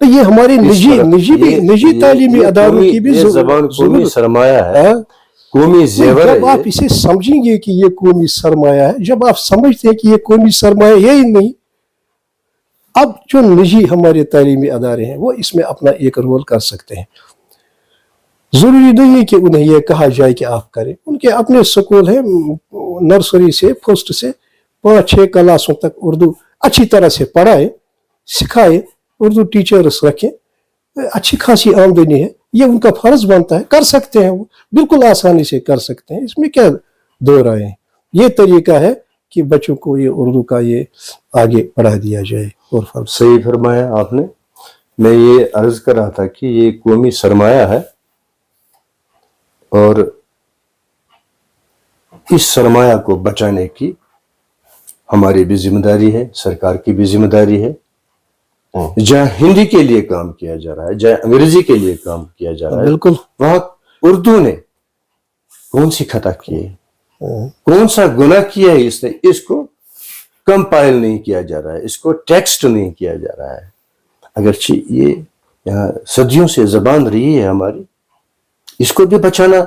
तो ये हमारे निजी तालीमी अदारों की भी जबान कौमी सरमाया है, कौमी जेवर है। जब आप इसे समझेंगे कि ये कौमी सरमाया है, जब आप समझते हैं कि ये कौमी सरमाया यही नहीं, अब जो निजी हमारे तालीमी अदारे हैं वो इसमें अपना एक रोल कर सकते हैं। ضروری نہیں ہے کہ انہیں یہ کہا جائے کہ آپ کریں. ان کے اپنے سکول ہیں, نرسری سے فرسٹ سے 5-6 کلاسوں تک اردو اچھی طرح سے پڑھائے, سکھائے, اردو ٹیچرس رکھیں, اچھی خاصی آمدنی ہے. یہ ان کا فرض بنتا ہے, کر سکتے ہیں, وہ بالکل آسانی سے کر سکتے ہیں, اس میں کیا دو رائے ہیں. یہ طریقہ ہے کہ بچوں کو یہ اردو کا یہ آگے بڑھا دیا جائے. اور فرض صحیح فرمایا آپ نے. میں یہ عرض کر رہا تھا کہ یہ قومی سرمایہ ہے اور اس سرمایہ کو بچانے کی ہماری بھی ذمہ داری ہے, سرکار کی بھی ذمہ داری ہے. جہاں ہندی کے لیے کام کیا جا رہا ہے, جہاں انگریزی کے لیے کام کیا جا رہا ہے, بالکل وہاں اردو نے کون سی خطا کی ہے, کون سا گناہ کیا ہے اس نے؟ اس کو کمپائل نہیں کیا جا رہا ہے, اس کو ٹیکسٹ نہیں کیا جا رہا ہے. اگرچہ یہ یہاں صدیوں سے زبان رہی ہے ہماری, اس کو بھی بچانا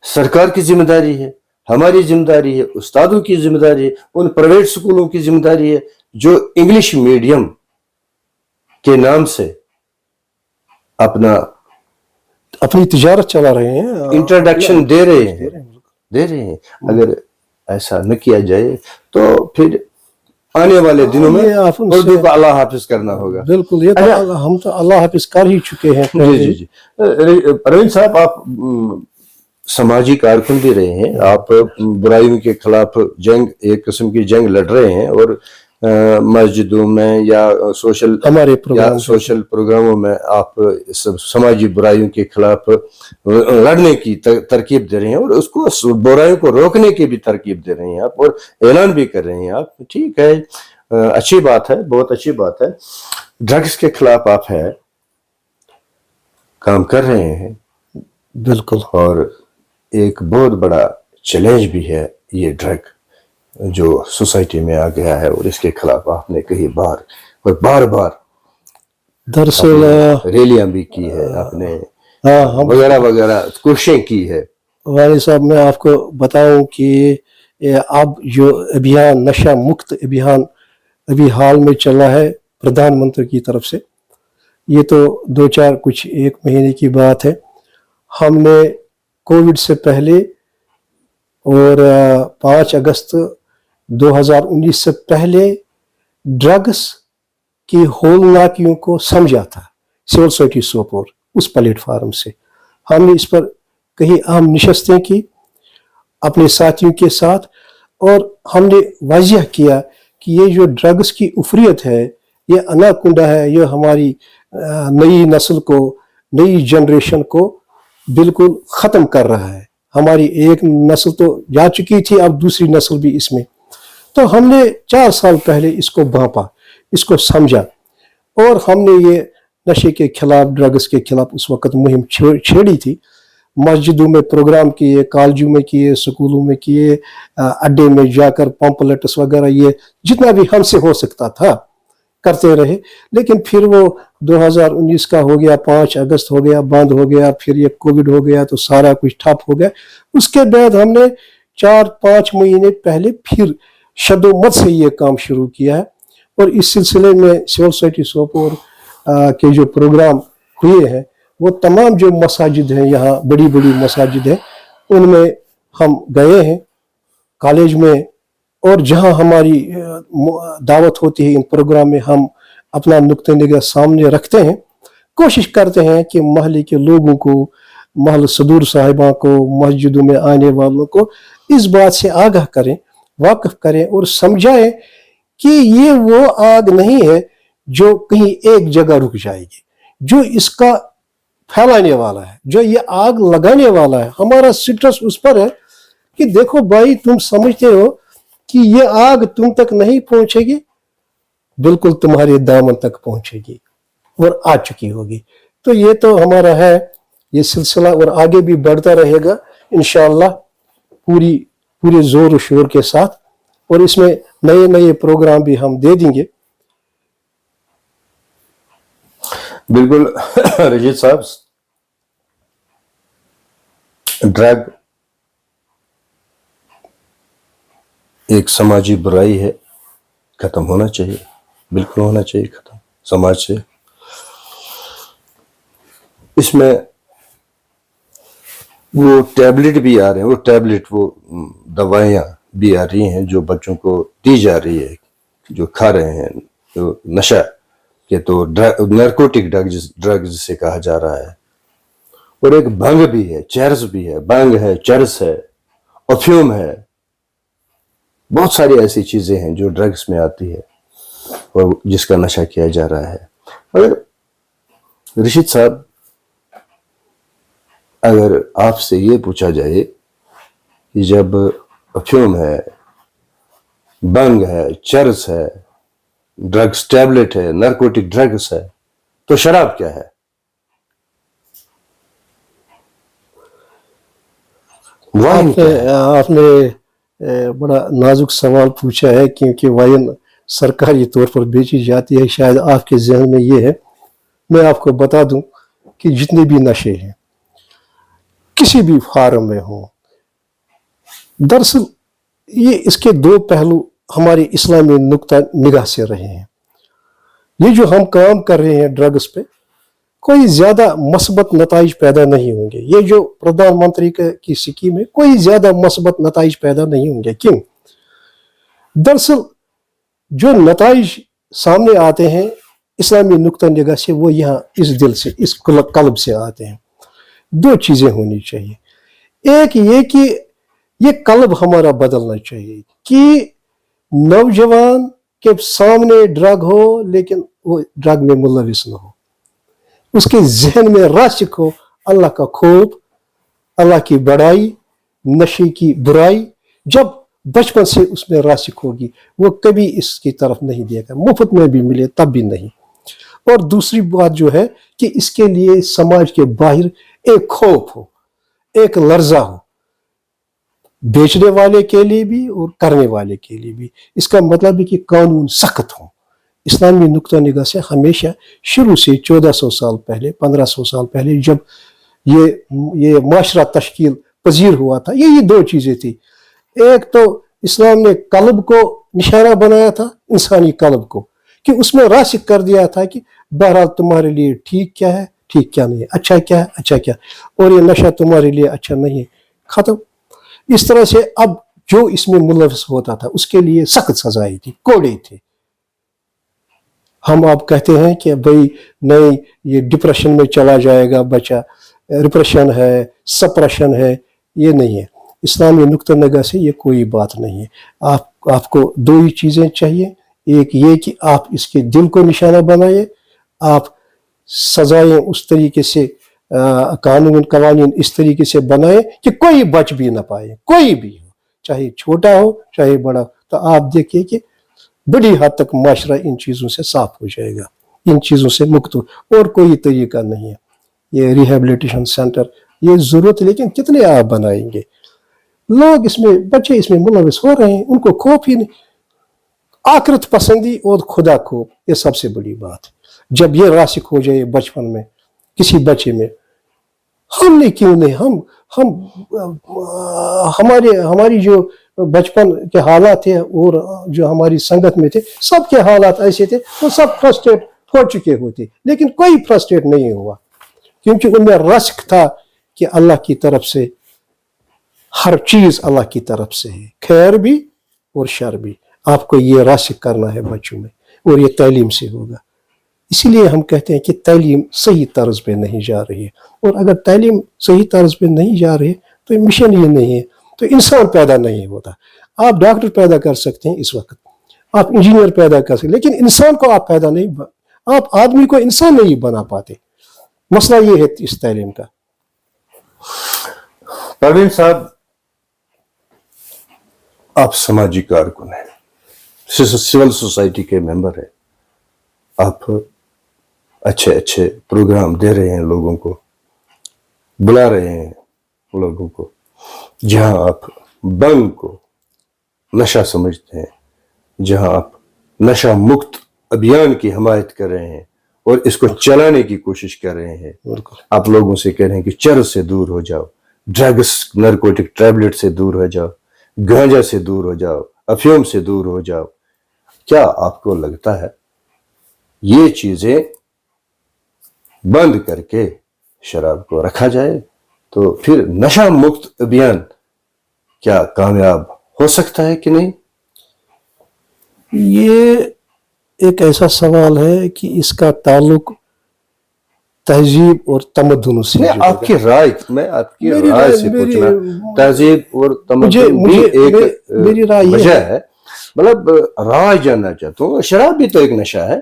سرکار کی ذمہ داری ہے, ہماری ذمہ داری ہے, استادوں کی ذمہ داری ہے, ان پرائیویٹ سکولوں کی ذمہ داری ہے جو انگلش میڈیم کے نام سے اپنی تجارت چلا رہے ہیں, انٹروڈکشن دے رہے ہیں. اگر ایسا نہ کیا جائے تو پھر آنے والے دنوں میں اردو کو اللہ حافظ کرنا ہوگا. بالکل, یہ تو ہم تو اللہ حافظ کر ہی چکے ہیں. جی. پروین صاحب, آپ سماجی کارکن بھی رہے ہیں, آپ برائیوں کے خلاف جنگ, ایک قسم کی جنگ لڑ رہے ہیں, اور مسجدوں میں یا سوشل پروگراموں میں آپ سماجی برائیوں کے خلاف لڑنے کی ترکیب دے رہے ہیں, اور اس کو برائیوں کو روکنے کی بھی ترکیب دے رہے ہیں آپ, اور اعلان بھی کر رہے ہیں آپ. ٹھیک ہے, اچھی بات ہے, بہت اچھی بات ہے. ڈرگس کے خلاف آپ ہے کام کر رہے ہیں. بالکل. اور ایک بہت بڑا چیلنج بھی ہے یہ ڈرگ جو سوسائٹی میں آ گیا ہے, اور اس کے خلاف آپ نے کئی بار اور بار بار دراصل ریلیاں بھی کی ہے, آپ نے وغیرہ وغیرہ کوششیں کی ہے. والد صاحب, میں آپ کو بتاؤں کہ اب جو ابھیان نشہ مکت ابھیان ابھی حال میں چلا ہے پردھان منتری کی طرف سے, یہ تو 1 مہینے کی بات ہے. ہم نے کووڈ سے پہلے اور 5 اگست 2019 سے پہلے ڈرگس کی ہولناکیوں کو سمجھا تھا سول سوسائٹی سوپور اس پلیٹ فارم سے. ہم نے اس پر کئی اہم نشستیں کی اپنے ساتھیوں کے ساتھ, اور ہم نے واضح کیا کہ یہ جو ڈرگس کی افریت ہے, یہ اناکونڈا ہے, یہ ہماری نئی نسل کو, نئی جنریشن کو بالکل ختم کر رہا ہے. ہماری ایک نسل تو جا چکی تھی, اب دوسری نسل بھی اس میں. تو ہم نے 4 سال پہلے اس کو بھانپا, اس کو سمجھا, اور ہم نے یہ نشے کے خلاف, ڈرگس کے خلاف اس وقت مہم چھیڑی تھی. مسجدوں میں پروگرام کیے, کالجوں میں کیے, سکولوں میں کیے, اڈے میں جا کر پمپلیٹس وغیرہ, یہ جتنا بھی ہم سے ہو سکتا تھا کرتے رہے. لیکن پھر وہ 2019 کا ہو گیا, 5 اگست ہو گیا, بند ہو گیا, پھر یہ کووڈ ہو گیا, تو سارا کچھ ٹھپ ہو گیا. اس کے بعد ہم نے 4-5 مہینے پہلے پھر شد و مت سے یہ کام شروع کیا ہے, اور اس سلسلے میں سول سوسائٹی سوپور کے جو پروگرام ہوئے ہیں, وہ تمام جو مساجد ہیں, یہاں بڑی بڑی مساجد ہیں, ان میں ہم گئے ہیں, کالج میں, اور جہاں ہماری دعوت ہوتی ہے ان پروگرام میں ہم اپنا نقطہ نگاہ سامنے رکھتے ہیں. کوشش کرتے ہیں کہ محلے کے لوگوں کو, محل صدور صاحبہ کو, مسجدوں میں آنے والوں کو اس بات سے آگاہ کریں, واقف کریں, اور سمجھائیں کہ یہ وہ آگ نہیں ہے جو کہیں ایک جگہ رک جائے گی, جو اس کا پھیلانے والا ہے, جو یہ آگ لگانے والا ہے. ہمارا سٹرس اس پر ہے کہ دیکھو بھائی, تم سمجھتے ہو کہ یہ آگ تم تک نہیں پہنچے گی, بالکل تمہارے دامن تک پہنچے گی اور آ چکی ہوگی. تو یہ تو ہمارا ہے یہ سلسلہ, اور آگے بھی بڑھتا رہے گا انشاءاللہ پورے زور و شور کے ساتھ, اور اس میں نئے پروگرام بھی ہم دے دیں گے. بالکل رشید صاحب, ڈرگ ایک سماجی برائی ہے, ختم ہونا چاہیے, بالکل ہونا چاہیے ختم سماج سے. اس میں وہ ٹیبلٹ بھی آ رہے ہیں, وہ ٹیبلٹ وہ دوائیاں بھی آ رہی ہیں جو بچوں کو دی جا رہی ہے, جو کھا رہے ہیں, جو نشہ کہ تو نارکوٹک ڈرگ جسے کہا جا رہا ہے. اور ایک بھنگ بھی ہے, چرس بھی ہے, بھنگ ہے, چرس ہے, افیوم ہے, بہت ساری ایسی چیزیں ہیں جو ڈرگس میں آتی ہے اور جس کا نشہ کیا جا رہا ہے. اگر رشید صاحب, اگر آپ سے یہ پوچھا جائے کہ جب افیوم ہے, بنگ ہے, چرس ہے, ڈرگس ٹیبلٹ ہے, نارکوٹک ڈرگس ہے, تو شراب کیا ہے؟ وائن کیا ہے؟ آپ نے بڑا نازک سوال پوچھا ہے, کیونکہ وائن سرکاری طور پر بیچی جاتی ہے. شاید آپ کے ذہن میں یہ ہے. میں آپ کو بتا دوں کہ جتنے بھی نشے ہیں کسی بھی فارم میں ہوں, دراصل یہ اس کے دو پہلو ہمارے اسلامی نقطہ نگاہ سے رہے ہیں. یہ جو ہم کام کر رہے ہیں ڈرگس پہ, کوئی زیادہ مثبت نتائج پیدا نہیں ہوں گے. یہ جو پردھان منتری کی سکیم ہے, کوئی زیادہ مثبت نتائج پیدا نہیں ہوں گے. کیوں؟ دراصل جو نتائج سامنے آتے ہیں اسلامی نقطہ نگاہ سے, وہ یہاں اس دل سے, اس قلب سے آتے ہیں. دو چیزیں ہونی چاہیے. ایک یہ کہ یہ قلب ہمارا بدلنا چاہیے کہ نوجوان کے سامنے ڈرگ ہو لیکن وہ ڈرگ میں ملوث نہ ہو. اس کے ذہن میں راسخ ہو اللہ کا خوف, اللہ کی بڑائی, نشے کی برائی. جب بچپن سے اس میں راسخ ہوگی, وہ کبھی اس کی طرف نہیں دے گا, مفت میں بھی ملے تب بھی نہیں. اور دوسری بات جو ہے کہ اس کے لیے سماج کے باہر ایک خوف ہو, ایک لرزہ ہو, بیچنے والے کے لیے بھی اور کرنے والے کے لیے بھی. اس کا مطلب ہے کہ قانون سخت ہو. اسلامی نقطہ نگاہ سے ہمیشہ شروع سے 1400 سال پہلے, 1500 سال پہلے جب یہ معاشرہ تشکیل پذیر ہوا تھا, یہ دو چیزیں تھی. ایک تو اسلام نے قلب کو نشانہ بنایا تھا, انسانی قلب کو, کہ اس میں راسخ کر دیا تھا کہ بہرحال تمہارے لیے ٹھیک کیا ہے, ٹھیک کیا نہیں ہے, اچھا کیا ہے, اچھا کیا, اور یہ نشہ تمہارے لیے اچھا نہیں ہے, ختم. اس طرح سے اب جو اس میں ملوث ہوتا تھا اس کے لیے سخت سزائیں تھی, کوڑے تھے. ہم آپ کہتے ہیں کہ بھئی نہیں یہ ڈپریشن میں چلا جائے گا بچہ, ریپریشن ہے, سپریشن ہے, یہ نہیں ہے. اسلامی نقطہ نگاہ سے یہ کوئی بات نہیں ہے. آپ کو دو ہی چیزیں چاہیے. ایک یہ کہ آپ اس کے دل کو نشانہ بنائیں, آپ سزائیں اس طریقے سے, قوانین اس طریقے سے بنائیں کہ کوئی بچ بھی نہ پائے, کوئی بھی ہو, چاہے چھوٹا ہو چاہے بڑا. تو آپ دیکھیے کہ بڑی حد تک معاشرہ ان چیزوں سے صاف ہو جائے گا, ان چیزوں سے مکت ہو. اور کوئی طریقہ نہیں ہے. یہ ریہیبلیٹیشن سینٹر یہ ضرورت ہے, لیکن کتنے آپ بنائیں گے؟ لوگ اس میں, بچے اس میں ملوث ہو رہے ہیں, ان کو خوف ہی نہیں. آخرت پسندی اور خدا خوف, یہ سب سے بڑی بات ہے. جب یہ راسخ ہو جائے بچپن میں کسی بچے میں, ہم نے کیوں نہیں, ہماری جو بچپن کے حالات تھے اور جو ہماری سنگت میں تھے, سب کے حالات ایسے تھے, وہ سب فرسٹریٹ ہو چکے ہوتے, لیکن کوئی فرسٹریٹ نہیں ہوا, کیونکہ ان میں راسخ تھا کہ اللہ کی طرف سے ہر چیز اللہ کی طرف سے ہے, خیر بھی اور شر بھی. آپ کو یہ راسخ کرنا ہے بچوں میں, اور یہ تعلیم سے ہوگا. اسی لیے ہم کہتے ہیں کہ تعلیم صحیح طرز پہ نہیں جا رہی ہے, اور اگر تعلیم صحیح طرز پہ نہیں جا رہی ہے تو مشن یہ نہیں ہے, تو انسان پیدا نہیں ہوتا. آپ ڈاکٹر پیدا کر سکتے ہیں اس وقت, آپ انجینئر پیدا کر سکتے ہیں, لیکن انسان کو آپ پیدا نہیں, آپ آدمی کو انسان نہیں بنا پاتے. مسئلہ یہ ہے اس تعلیم کا. پروین صاحب, آپ سماجی کارکن ہیں, سول سوسائٹی کے ممبر ہیں, آپ اچھے پروگرام دے رہے ہیں, لوگوں کو بلا رہے ہیں, لوگوں کو جہاں آپ بنگ کو نشہ سمجھتے ہیں, جہاں آپ نشہ مکت ابھیان کی حمایت کر رہے ہیں اور اس کو چلانے کی کوشش کر رہے ہیں. آپ لوگوں سے کہہ رہے ہیں کہ چرس سے دور ہو جاؤ, ڈرگس نارکوٹک ٹیبلٹ سے دور ہو جاؤ, گانجا سے دور ہو جاؤ, افیوم سے دور ہو جاؤ. کیا آپ کو لگتا ہے یہ چیزیں بند کر کے شراب کو رکھا جائے؟ تو پھر نشہ مکت ابھیان کیا کامیاب ہو سکتا ہے کہ نہیں؟ یہ ایک ایسا سوال ہے کہ اس کا تعلق تہذیب اور تمدن سے میں آپ کی رائے سے پوچھنا، تہذیب اور تمدن بھی ایک میری رائے وجہ ہے، مطلب رائے جاننا چاہتا ہوں. شراب بھی تو ایک نشہ ہے،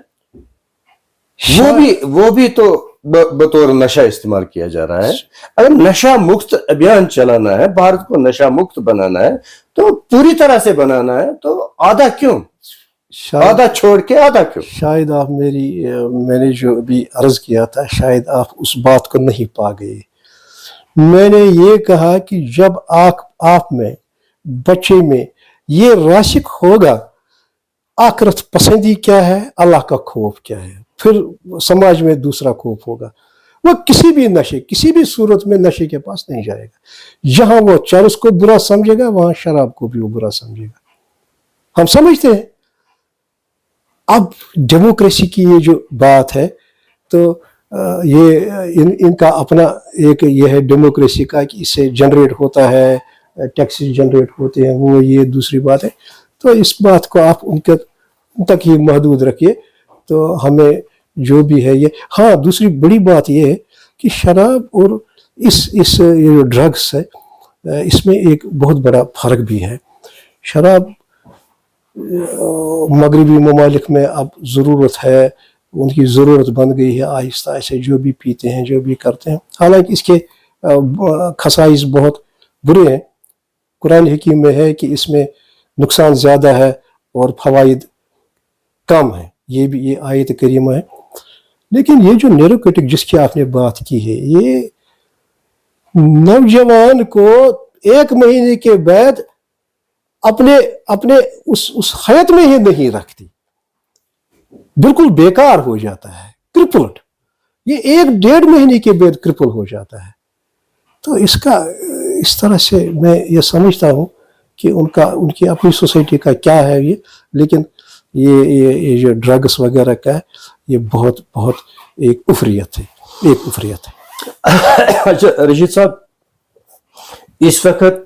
وہ بھی تو بطور نشہ استعمال کیا جا رہا ہے. اگر نشہ مکت ابھیان چلانا ہے، بھارت کو نشہ مکت بنانا ہے تو پوری طرح سے بنانا ہے، تو آدھا کیوں، آدھا چھوڑ کے آدھا کیوں؟ شاید آپ میں نے جو ابھی عرض کیا تھا، شاید آپ اس بات کو نہیں پا گئے. میں نے یہ کہا کہ جب آپ میں، بچے میں یہ راسخ ہوگا آخرت پسندی کیا ہے، اللہ کا خوف کیا ہے، پھر سماج میں دوسرا خوف ہوگا. وہ کسی بھی نشے، کسی بھی صورت میں نشے کے پاس نہیں جائے گا. جہاں وہ چرس کو برا سمجھے گا، وہاں شراب کو بھی وہ برا سمجھے گا. ہم سمجھتے ہیں. اب ڈیموکریسی کی یہ جو بات ہے، تو یہ ان کا اپنا ایک یہ ہے ڈیموکریسی کا کہ اس سے جنریٹ ہوتا ہے، ٹیکسز جنریٹ ہوتے ہیں، وہ یہ دوسری بات ہے. تو اس بات کو آپ ان تک ہی محدود رکھیے. تو ہمیں جو بھی ہے یہ، ہاں دوسری بڑی بات یہ ہے کہ شراب اور اس یہ جو ڈرگس ہے، اس میں ایک بہت بڑا فرق بھی ہے. شراب مغربی ممالک میں اب ضرورت ہے، ان کی ضرورت بن گئی ہے آہستہ آہستہ، جو بھی پیتے ہیں، جو بھی کرتے ہیں. حالانکہ اس کے خصائص بہت برے ہیں. قرآن حکیم میں ہے کہ اس میں نقصان زیادہ ہے اور فوائد کم ہیں. یہ آیت کریمہ ہے. لیکن یہ جو نیروکیٹک جس کی آپ نے بات کی ہے، یہ نوجوان کو 1 مہینے کے بعد اپنے اس حیات میں ہی نہیں رکھتی، بالکل بیکار ہو جاتا ہے، کرپلڈ. یہ 1-1.5 مہینے کے بعد کرپل ہو جاتا ہے. تو اس طرح سے میں یہ سمجھتا ہوں کہ ان کی اپنی سوسائٹی کا کیا ہے یہ. لیکن یہ جو ڈرگس وغیرہ کا ہے، یہ بہت بہت ایک افریت ہے. اچھا رشید صاحب، اس وقت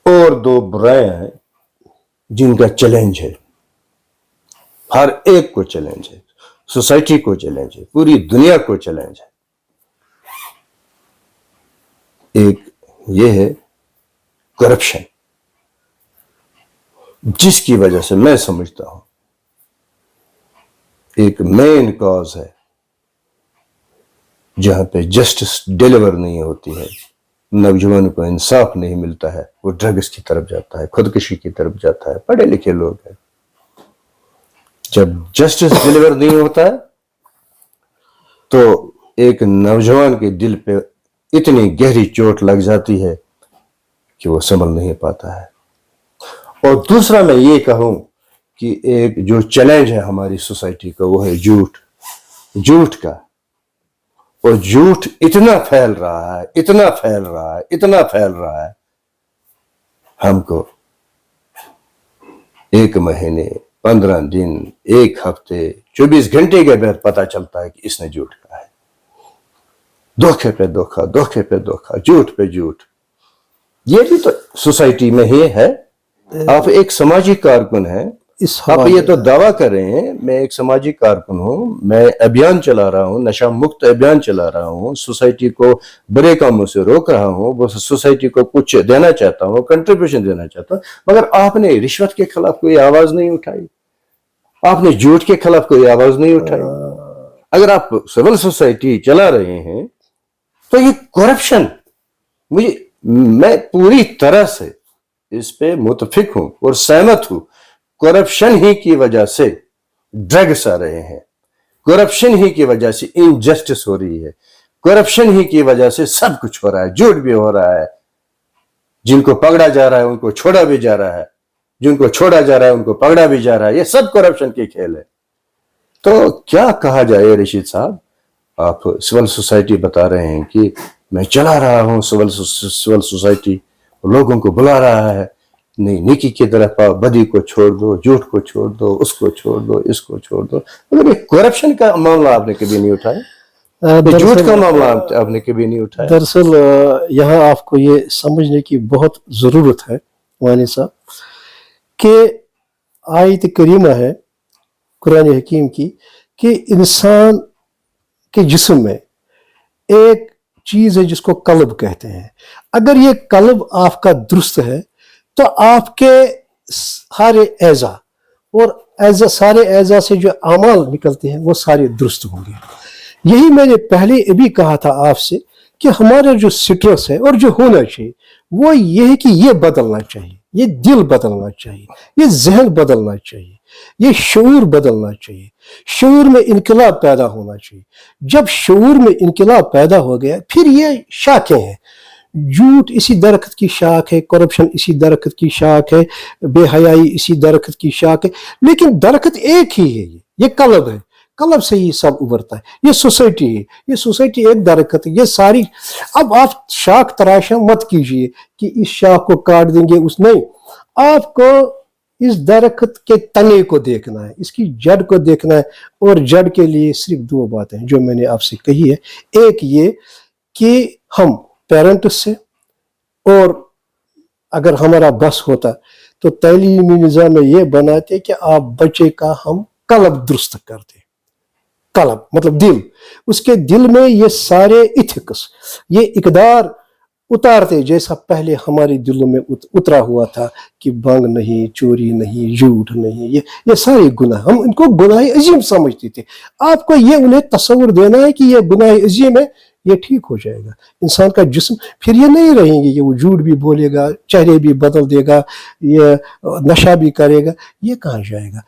اور 2 برائیاں ہیں جن کا چیلنج ہے، ہر ایک کو چیلنج ہے، سوسائٹی کو چیلنج ہے، پوری دنیا کو چیلنج ہے. ایک یہ ہے کرپشن، جس کی وجہ سے میں سمجھتا ہوں ایک مین کاز ہے جہاں پہ جسٹس ڈیلیور نہیں ہوتی ہے، نوجوان کو انصاف نہیں ملتا ہے، وہ ڈرگس کی طرف جاتا ہے، خودکشی کی طرف جاتا ہے. پڑھے لکھے لوگ ہیں. جب جسٹس ڈیلیور نہیں ہوتا ہے تو ایک نوجوان کے دل پہ اتنی گہری چوٹ لگ جاتی ہے کہ وہ سنبھل نہیں پاتا ہے. اور دوسرا میں یہ کہوں کہ ایک جو چیلنج ہے ہماری سوسائٹی کا، وہ ہے جھوٹ کا. اور جھوٹ اتنا پھیل رہا ہے، ہم کو 1 مہینے، 15 دن، 1 ہفتے، 24 گھنٹے کے بعد پتا چلتا ہے کہ اس نے جھوٹ کہا ہے. دھوکے پہ دھوکا، جھوٹ پہ جھوٹ. یہ بھی تو سوسائٹی میں ہی ہے. آپ ایک سماجی کارکن ہیں، آپ یہ تو دعویٰ کر رہے ہیں میں ایک سماجی کارکن ہوں، میں ابھیان چلا رہا ہوں، نشہ مکت ابھیان چلا رہا ہوں، سوسائٹی کو برے کاموں سے روک رہا ہوں، وہ سوسائٹی کو کچھ دینا چاہتا ہوں، کنٹریبیوشن دینا چاہتا ہوں. مگر آپ نے رشوت کے خلاف کوئی آواز نہیں اٹھائی، آپ نے جھوٹ کے خلاف کوئی آواز نہیں اٹھائی. اگر آپ سول سوسائٹی چلا رہے ہیں تو یہ کرپشن، میں پوری طرح سے اس پہ متفق ہوں اور سہمت ہوں. کرپشن ہی کی وجہ سے ڈرگس آ رہے ہیں، کرپشن ہی کی وجہ سے انجسٹس ہو رہی ہے، کرپشن ہی کی وجہ سے سب کچھ ہو رہا ہے. جھوٹ بھی ہو رہا ہے، جن کو پکڑا جا رہا ہے ان کو چھوڑا بھی جا رہا ہے، جن کو چھوڑا جا رہا ہے ان کو پکڑا بھی جا رہا ہے. یہ سب کرپشن کے کھیل ہے. تو کیا کہا جائے رشید صاحب؟ آپ سول سوسائٹی بتا رہے ہیں کہ میں چلا رہا ہوں سول سوسائٹی، لوگوں کو بلا رہا ہے نہیں، نیکی کی طرف آؤ، بدی کو چھوڑ دو، جھوٹ کو چھوڑ دو، اس کو چھوڑ دو، اس کو چھوڑ دو. مگر یہ کرپشن کا معاملہ آپ نے کبھی نہیں اٹھایا. یہ جھوٹ दरअसल کا معاملہ آپ نے کبھی نہیں اٹھایا؟ दरअसल यहाँ आपको ये समझने की बहुत ज़रूरत है वानी साहब कि आयत करीमा है कुरान हकीम की कि इंसान के जिस्म में एक चीज़ है जिसको कल्ब कहते हैं। अगर ये कल्ब आपका दुरुस्त है तो आपके सारे एज़ा और एज़ा सारे एज़ा से जो अमाल निकलते हैं वो सारे दुरुस्त होंगे। यही मैंने पहले अभी कहा था आपसे कि हमारा जो स्ट्रेस है और जो होना चाहिए वो ये है कि ये बदलना चाहिए, ये दिल बदलना चाहिए, ये जहन बदलना चाहिए, ये शऊर बदलना चाहिए, शऊर में इनकलाब पैदा होना चाहिए। जब शऊर में इनकलाब पैदा हो गया फिर ये शाखें हैं। झूठ इसी दरख्त की शाख है, करप्शन इसी दरख्त की शाख है, बेहयाई इसी दरख्त की शाख है, लेकिन दरख्त एक ही है। ये कलब है, कलब से ही सब उभरता है। ये सोसाइटी है, ये सोसाइटी एक दरख्त है। ये सारी, अब आप शाख तराशा मत कीजिए कि इस शाख को काट देंगे उस, नहीं, आपको इस दरख्त के तने को देखना है, इसकी जड़ को देखना है। और जड़ के लिए सिर्फ दो बातें हैं जो मैंने आपसे कही है। एक ये कि हम पेरेंट्स से, और अगर हमारा बस होता तो तैलीमी निज़ाम में ये बनाते कि आप बच्चे का हम कलब दुरुस्त करते। कलब मतलब दिल, उसके दिल में ये सारे इथिक्स, ये इकदार उतारते जैसा पहले हमारे दिलों में उतरा हुआ था कि भंग नहीं, चोरी नहीं, झूठ नहीं, ये सारे गुनाह, हम इनको गुनाह अजीम समझते थे। आपको ये उन्हें तस्वुर देना है कि ये गुनाह अजीम है, ये ठीक हो जाएगा। इंसान का जिस्म फिर ये नहीं रहेंगे कि वो झूठ भी बोलेगा, चेहरे भी बदल देगा, ये नशा भी करेगा, ये कहाँ जाएगा?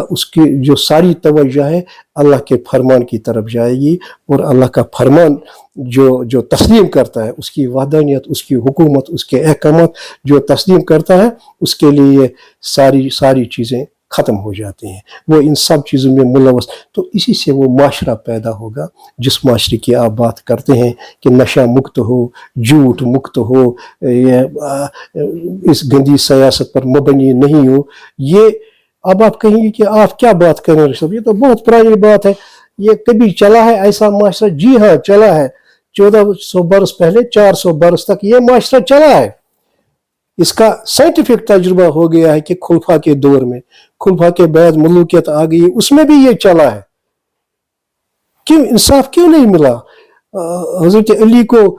उसकी जो सारी तवज्जो है अल्लाह के फरमान की तरफ जाएगी। और अल्लाह का फरमान जो तस्लीम करता है, उसकी वहदानियत, उसकी हुकूमत, उसके अहकामात जो तस्लीम करता है, उसके लिए ये सारी चीज़ें ख़त्म हो जाती हैं। वो इन सब चीज़ों में मुलव्वस, तो इसी से वो माशरा पैदा होगा जिस माशरे की आप बात करते हैं कि नशा मुक्त हो, झूठ मुक्त हो, इस गंदी सियासत पर मबनी नहीं हो। ये अब आप कहेंगे कि आप क्या बात कर रहे हैं, ये तो बहुत पुरानी बात है, ये कभी चला है ऐसा माशरा? जी हाँ, चला है। 1400 बरस पहले, 400 बरस तक ये माशरा चला है। इसका साइंटिफिक तजुर्बा हो गया है कि खुलफा के दौर में, खुलफा के बाद मलूकियत आ गई, उसमें भी ये चला है। क्यों इंसाफ क्यों नहीं मिला? हजरत अली को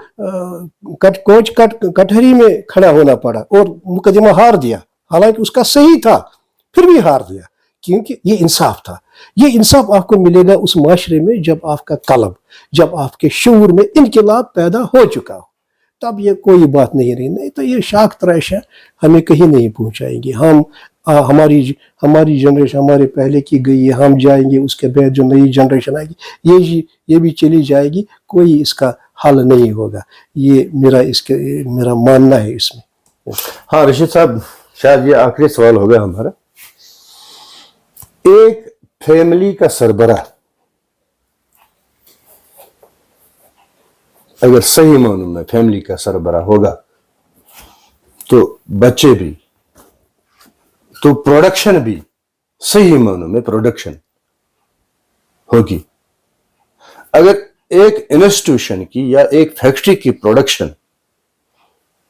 कटहरी में खड़ा होना पड़ा और मुकदमा हार दिया, हालांकि उसका सही था, फिर भी हार दिया क्योंकि ये इंसाफ था। ये इंसाफ आपको मिलेगा उस माशरे में जब आपका कलब, जब आपके शऊर में इनकलाब पैदा हो चुका हो, तब ये कोई बात नहीं रही। नहीं तो ये शाख तराशा हमें कहीं नहीं पहुंचाएंगे। हम हमारी जनरेशन हमारे पहले की गई है, हम जाएंगे, उसके बाद जो नई जनरेशन आएगी ये भी चली जाएगी, कोई इसका हल नहीं होगा। ये मेरा मानना है इसमें। हाँ रशीद साहब, शायद ये आखिरी सवाल होगा हमारा। एक फैमिली का सरबराह अगर सही मानों में फैमिली का सरबराह होगा तो बच्चे भी, तो प्रोडक्शन भी सही मानों में प्रोडक्शन होगी। अगर एक इंस्टीट्यूशन की या एक फैक्ट्री की प्रोडक्शन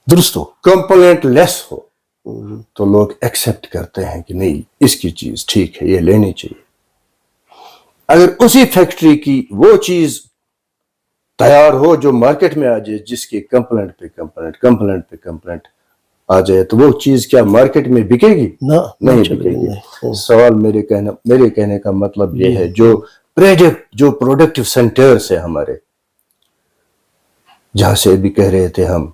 दुरुस्त हो, कंपोनेंट लेस हो, तो लोग एक्सेप्ट करते हैं कि नहीं इसकी चीज ठीक है, ये लेनी चाहिए। अगर उसी फैक्ट्री की वो चीज तैयार हो जो मार्केट में आ जाए, जिसके कंप्लेंट पे कंप्लेंट आ जाए, तो वो चीज क्या मार्केट में बिकेगी? नहीं बिकेगी। सवाल मेरे कहने का मतलब ये है, जो प्रोडक्टिव सेंटर्स है हमारे, जहां से अभी कह रहे थे हम,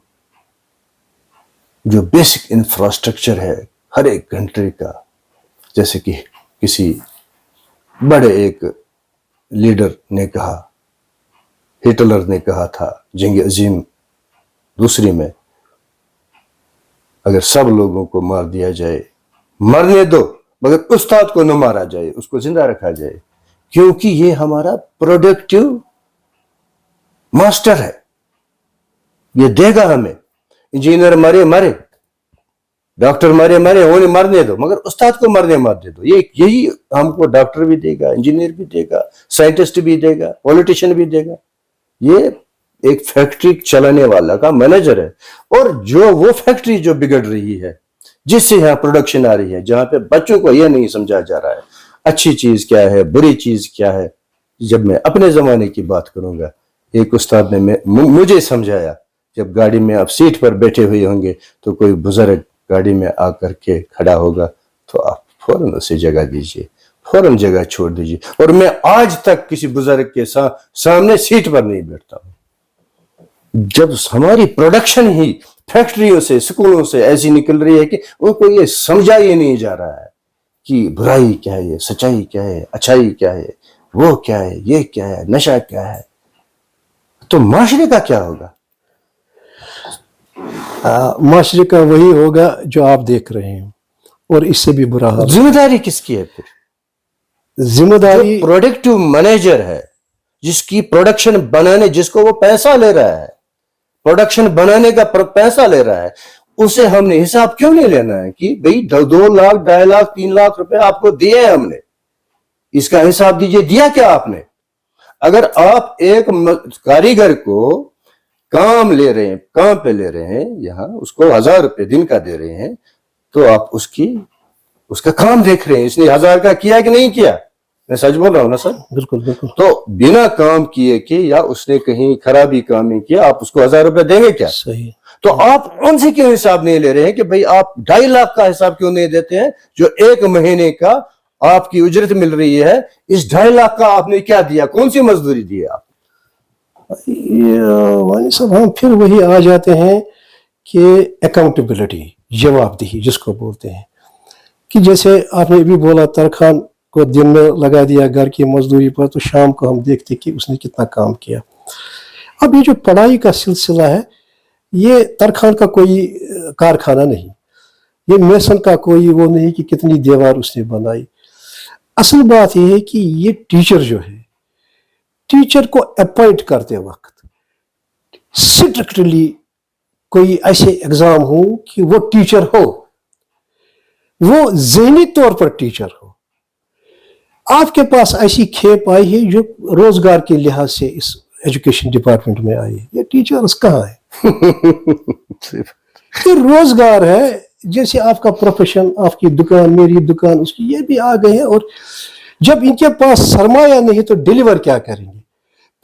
जो बेसिक इंफ्रास्ट्रक्चर है हर एक कंट्री का, जैसे कि किसी बड़े एक लीडर ने कहा, हिटलर ने कहा था जंग अजीम दूसरी में, अगर सब लोगों को मार दिया जाए, मरने दो, मगर उस्ताद को न मारा जाए, उसको जिंदा रखा जाए, क्योंकि ये हमारा प्रोडक्टिव मास्टर है, ये देगा हमें। इंजीनियर मरे, डॉक्टर मरे मरे उन्हें मरने दो, मगर उस्ताद को मरने मत दे दो। ये यही हमको डॉक्टर भी देगा, इंजीनियर भी देगा, साइंटिस्ट भी देगा, पॉलिटिशियन भी देगा। ये एक फैक्ट्री चलाने वाला का मैनेजर है। और जो वो फैक्ट्री जो बिगड़ रही है, जिससे यहाँ प्रोडक्शन आ रही है, जहां पे बच्चों को यह नहीं समझा जा रहा है अच्छी चीज क्या है, बुरी चीज क्या है। जब मैं अपने जमाने की बात करूंगा, एक उस्ताद ने मुझे समझाया, जब गाड़ी में आप सीट पर बैठे हुए होंगे तो कोई बुजुर्ग गाड़ी में आकर के खड़ा होगा तो आप फौरन उसे जगह दीजिए, फौरन जगह छोड़ दीजिए। और मैं आज तक किसी बुजुर्ग के सामने सीट पर नहीं बैठता हूं। जब हमारी प्रोडक्शन ही फैक्ट्रियों से, स्कूलों से ऐसी निकल रही है कि उनको ये समझा ही नहीं जा रहा है कि बुराई क्या है, सच्चाई क्या है, अच्छाई क्या है, वो क्या है, ये क्या है, नशा क्या है, तो माशरे का क्या होगा? माशरे का वही होगा जो आप देख रहे हैं, और इससे भी बुरा हाल। जिम्मेदारी किसकी है फिर? जिम्मेदारी प्रोडक्टिव मैनेजर है, जिसकी प्रोडक्शन बनाने, जिसको वो पैसा ले रहा है, प्रोडक्शन बनाने का पैसा ले रहा है, उसे हमने हिसाब क्यों नहीं लेना है कि भाई 2 लाख, 2.5 लाख, 3 लाख रुपए आपको दिए हैं हमने, इसका हिसाब दीजिए, दिया क्या आपने? अगर आप एक कारीगर को काम ले रहे हैं, काम पे ले रहे हैं, यहाँ उसको 1000 रुपए दिन का दे रहे हैं, तो आप उसका काम देख रहे हैं, इसने 1000 का किया कि नहीं किया? मैं सच बोल रहा हूं ना सर? बिल्कुल बिल्कुल। तो बिना काम किए कि या उसने कहीं खराबी काम नहीं किया, आप उसको 1000 रुपए देंगे क्या? सही। तो आप उनसे क्यों हिसाब नहीं ले रहे हैं कि भाई आप 2.5 लाख का हिसाब क्यों नहीं देते हैं, जो 1 महीने का आपकी उजरत मिल रही है, इस 2.5 लाख का आपने क्या दिया, कौन सी मजदूरी दी आप? वानी साहब, हम फिर वही आ जाते हैं कि अकाउंटेबिलिटी, जवाबदेही जिसको बोलते हैं, कि जैसे आपने भी बोला तरखान को दिन में लगा दिया घर की मजदूरी पर, तो शाम को हम देखते कि उसने कितना काम किया। अब ये जो पढ़ाई का सिलसिला है, ये तरखान का कोई कारखाना नहीं, ये मेसन का कोई वो नहीं कि कितनी दीवार उसने बनाई। असल बात यह है कि ये टीचर जो है, टीचर को अपॉइंट करते वक्त स्ट्रिक्टली कोई ऐसे एग्जाम हो कि वो टीचर हो, वो ज़हनी तौर पर टीचर हो। आपके पास ऐसी खेप आई है जो रोजगार के लिहाज से इस एजुकेशन डिपार्टमेंट में आई है, ये टीचर्स कहाँ है? ये रोजगार है, जैसे आपका प्रोफेशन, आपकी दुकान, मेरी दुकान, उसकी, ये भी आ गए हैं। और जब इनके पास सरमाया नहीं तो डिलीवर क्या करेंगे?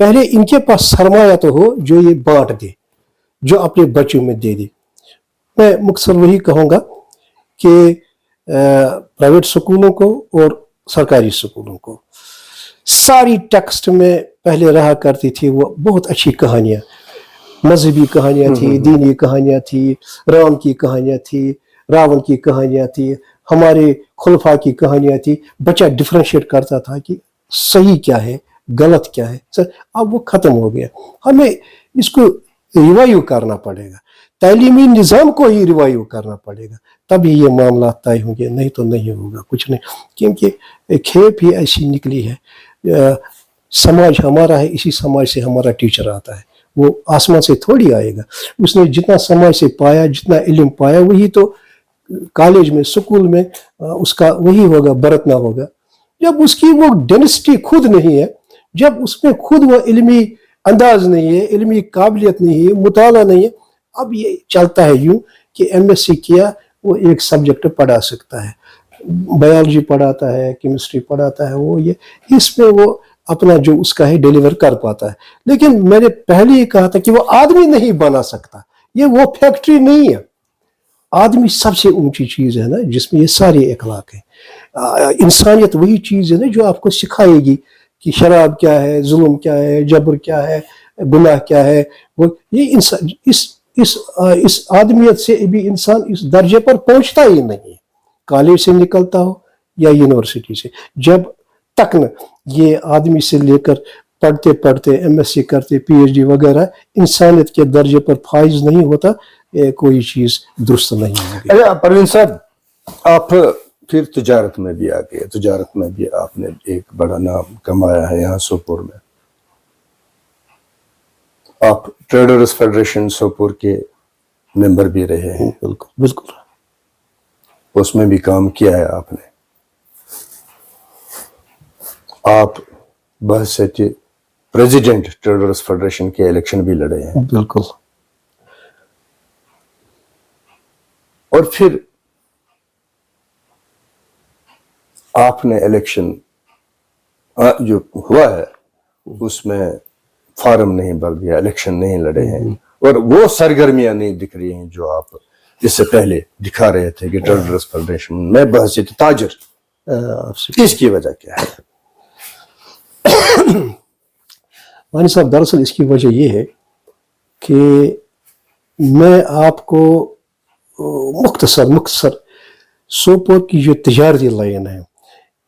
पहले इनके पास सरमाया तो हो जो ये बांट दे, जो अपने बच्चों में दे दे। मैं मुख्तसर वही कहूँगा कि प्राइवेट स्कूलों को और सरकारी स्कूलों को सारी टेक्स्ट में पहले रहा करती थी वो बहुत अच्छी कहानियाँ, मजहबी कहानियाँ थी, दीनी कहानियाँ थी, राम की कहानियाँ थी, रावण की कहानियाँ थी, हमारे खुलफा की कहानियाँ थी। बच्चा डिफ्रेंशिएट करता था कि सही क्या है, गलत क्या है। सर, अब वो ख़त्म हो गया। हमें इसको रिवाइव करना पड़ेगा, तालीमी निज़ाम को ही रिवाइव करना पड़ेगा, तभी ये मामला तय होंगे, नहीं तो नहीं होगा कुछ नहीं। क्योंकि खेप ही ऐसी निकली है, समाज हमारा है, इसी समाज से हमारा टीचर आता है, वो आसमान से थोड़ी आएगा। उसने जितना समाज से पाया, जितना इल्म पाया, वही तो कॉलेज में, स्कूल में उसका वही होगा, बरतना होगा। जब उसकी वो डेंसिटी खुद नहीं है, जब उसमें खुद वो इल्मी अंदाज नहीं है, इल्मी काबिलियत नहीं है, मुताला नहीं है, अब ये चलता है यूं कि एमएससी किया, वो एक सब्जेक्ट पढ़ा सकता है, बायोलॉजी पढ़ाता है, केमिस्ट्री पढ़ाता है, वो ये इसमें वो अपना जो उसका है डिलीवर कर पाता है। लेकिन मैंने पहले ही कहा था कि वो आदमी नहीं बना सकता, ये वो फैक्ट्री नहीं है। आदमी सबसे ऊंची चीज़ है ना, जिसमें ये सारे अखलाक है। इंसानियत वही चीज़ है ना जो आपको सिखाएगी कि शराब क्या है, जुल्म क्या है, जबर क्या है, गुनाह क्या है। वो ये इंसान इस आदमियत से भी इंसान इस दर्जे पर पहुंचता ही नहीं है, कॉलेज से निकलता हो या यूनिवर्सिटी से। जब तक न ये आदमी से लेकर पढ़ते पढ़ते एमएससी करते पीएचडी वगैरह इंसानियत के दर्जे पर फाइज नहीं होता, कोई चीज़ दुरुस्त नहीं होगी। अच्छा परवीन साहब, आप फिर तिजारत में भी आ गए, तिजारत में भी आपने एक बड़ा नाम कमाया है यहाँ सोपोर में। आप ट्रेडर्स फेडरेशन सोपोर के मेंबर भी रहे हैं। बिल्कुल बिल्कुल। اس میں بھی کام کیا ہے آپ نے. آپ بحثیت پریزیڈنٹ ٹریڈرز فیڈریشن کے الیکشن بھی لڑے ہیں. بالکل. اور پھر آپ نے الیکشن جو ہوا ہے اس میں فارم نہیں بھر دیا, الیکشن نہیں لڑے ہیں, اور وہ سرگرمیاں نہیں دکھ رہی ہیں جو آپ اس سے پہلے دکھا رہے تھے کہ ٹریڈرز فیڈریشن میں بحثیت تاجر. اس کی وجہ کیا ہے؟ وانی صاحب, دراصل اس کی وجہ یہ ہے کہ میں آپ کو مختصر سوپور کی جو تجارتی لائن ہے